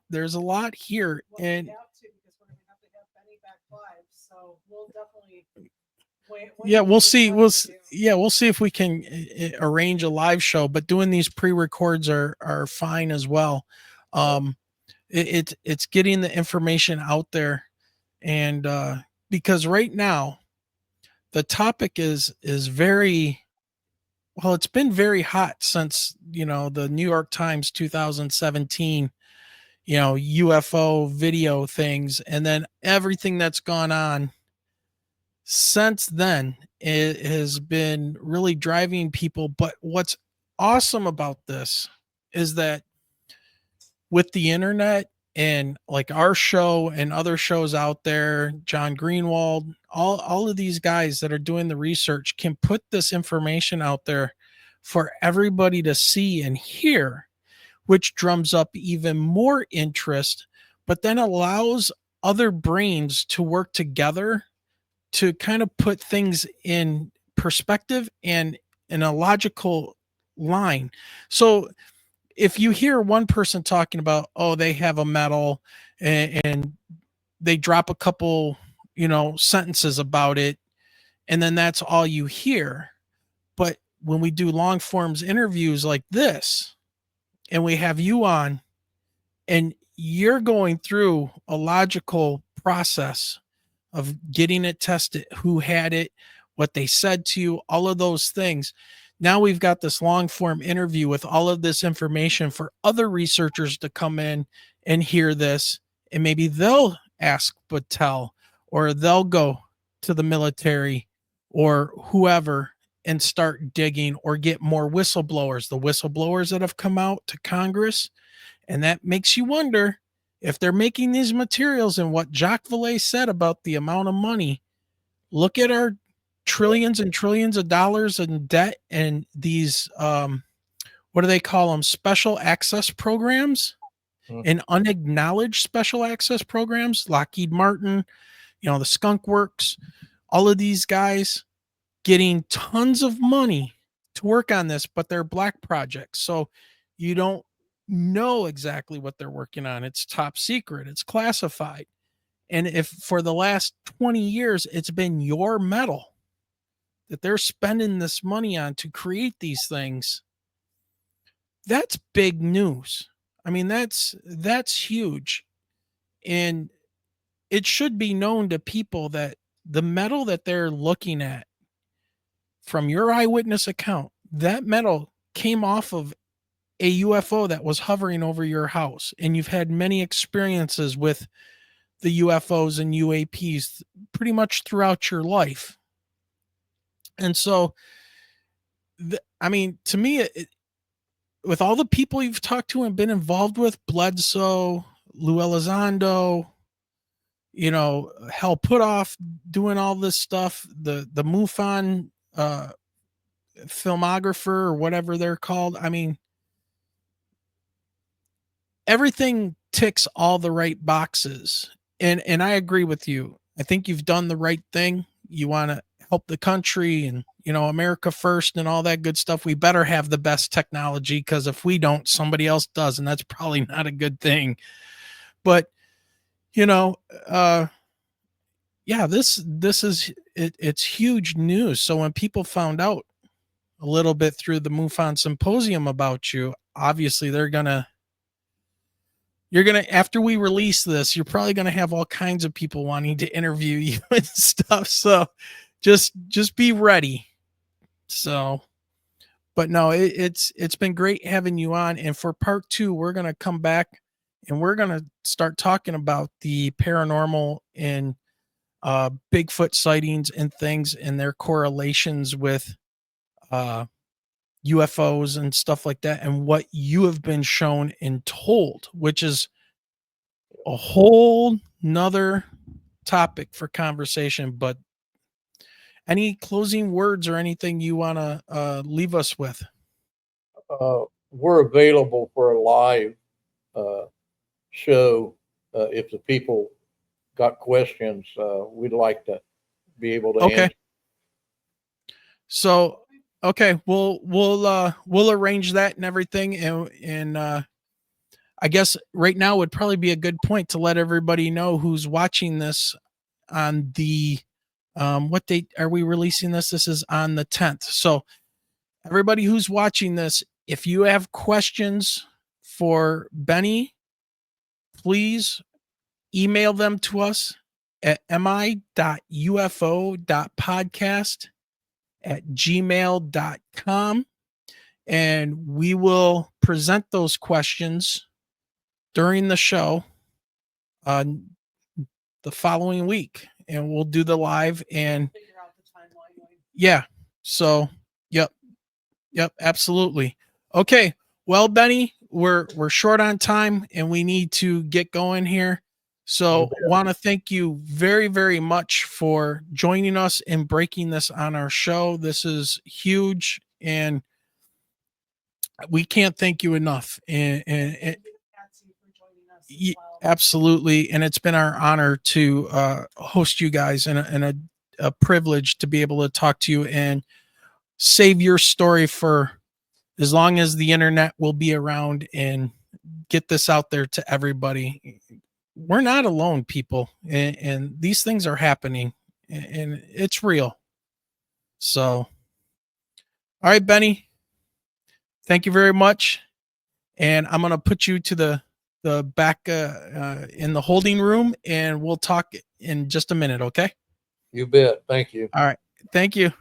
here. Well, And we have to, because we're going to have Benny back live, so we'll definitely yeah, we'll see if we can arrange a live show, but doing these pre-records are fine as well. It's getting the information out there, and because right now the topic is very well, it's been very hot since, the New York Times 2017, UFO video things, and then everything that's gone on since then, it has been really driving people. But what's awesome about this is that with the internet and like our show and other shows out there, John Greenwald, all of these guys that are doing the research can put this information out there for everybody to see and hear, which drums up even more interest, but then allows other brains to work together to kind of put things in perspective and in a logical line. So if you hear one person talking about, oh, they have a medal, and they drop a couple, sentences about it, and then that's all you hear. But when we do long forms interviews like this, and we have you on, and you're going through a logical process of getting it tested, who had it, what they said to you, all of those things. Now we've got this long form interview with all of this information for other researchers to come in and hear this, and maybe they'll ask Battelle, or they'll go to the military or whoever and start digging, or get more whistleblowers, the whistleblowers that have come out to Congress. And that makes you wonder if they're making these materials, and what Jacques Vallée said about the amount of money. Look at our trillions and trillions of dollars in debt, and these what do they call them, special access programs, and unacknowledged special access programs. Lockheed Martin, the Skunk Works, all of these guys getting tons of money to work on this, but they're black projects, so you don't know exactly what they're working on. It's top secret, it's classified. And if for the last 20 years it's been your metal that they're spending this money on to create these things, that's big news. I mean, that's huge. And it should be known to people that the metal that they're looking at, from your eyewitness account, that metal came off of a UFO that was hovering over your house. And you've had many experiences with the UFOs and UAPs pretty much throughout your life. And so, I mean, to me, with all the people you've talked to and been involved with, Bledsoe, Lou Elizondo, Hell Putoff, doing all this stuff, the MUFON filmographer, or whatever they're called. I mean, everything ticks all the right boxes. And I agree with you. I think you've done the right thing. You want to help the country and, America first and all that good stuff. We better have the best technology, because if we don't, somebody else does. And that's probably not a good thing. But, yeah, this is it, it's huge news. So when people found out a little bit through the MUFON symposium about you, obviously you're gonna, after we release this, you're probably gonna have all kinds of people wanting to interview you and stuff. So just be ready. So, but no, it's been great having you on. And for part 2, we're gonna come back and we're gonna start talking about the paranormal and Bigfoot sightings and things and their correlations with UFOs and stuff like that, and what you have been shown and told, which is a whole nother topic for conversation. But any closing words or anything you want to leave us with? We're available for a live show. If the people got questions, we'd like to be able to answer. So, okay, we'll arrange that and everything. And I guess right now would probably be a good point to let everybody know who's watching this on the, what date are we releasing this? This is on the 10th. So everybody who's watching this, if you have questions for Benny, please email them to us at mi.ufo.podcast@gmail.com, and we will present those questions during the show the following week, and we'll do the live and Figure out the timeline. yeah. So yep, absolutely. Okay, well, Benny, we're short on time and we need to get going here. So want to thank you very, very much for joining us and breaking this on our show. This is huge, and we can't thank you enough. And absolutely. And it's been our honor to host you guys, and a privilege to be able to talk to you and save your story for as long as the internet will be around, and get this out there to everybody. We're not alone, people, and these things are happening, and it's real. So, all right, Benny, thank you very much. And I'm going to put you to the back in the holding room, and we'll talk in just a minute. Okay. You bet. Thank you. All right. Thank you.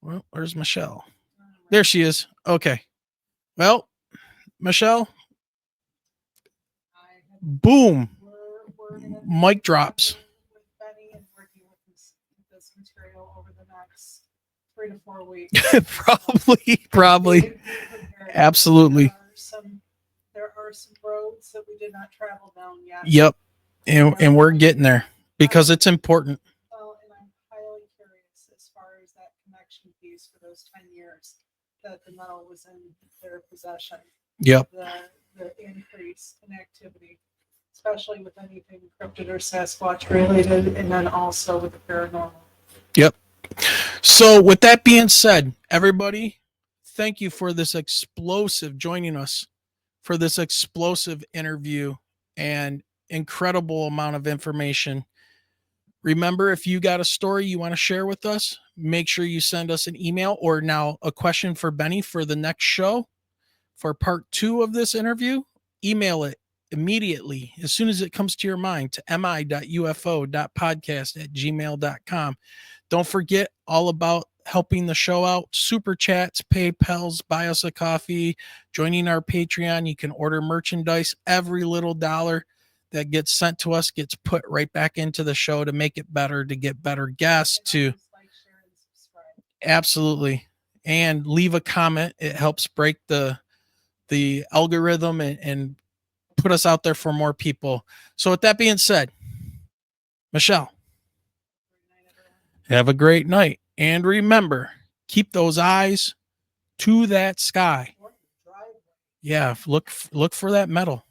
Well, where's Michelle? There she is. Okay. Well, Michelle, boom. Mic drops. With Benny and working with this material over the next 3 to 4 weeks. Probably. Absolutely. There are some roads that we did not travel down yet. Yep. And we're getting there because it's important. Well, and I'm highly curious as far as that connection piece for those 10 years that the metal was in their possession. Yep. The increase in activity, especially with anything cryptid or Sasquatch related, and then also with the paranormal. Yep. So with that being said, everybody, thank you for this explosive joining us for this explosive interview and incredible amount of information. Remember, if you got a story you want to share with us, make sure you send us an email, or now a question for Benny for the next show. For part 2 of this interview, email it immediately as soon as it comes to your mind to mi.ufo.podcast@gmail.com. Don't forget all about helping the show out. Super chats, PayPals, buy us a coffee, joining our Patreon. You can order merchandise. Every little dollar that gets sent to us gets put right back into the show to make it better, to get better guests, to absolutely. And leave a comment. It helps break the algorithm and put us out there for more people. So with that being said, Michelle, have a great night. And remember, keep those eyes to that sky. Yeah, look for that metal.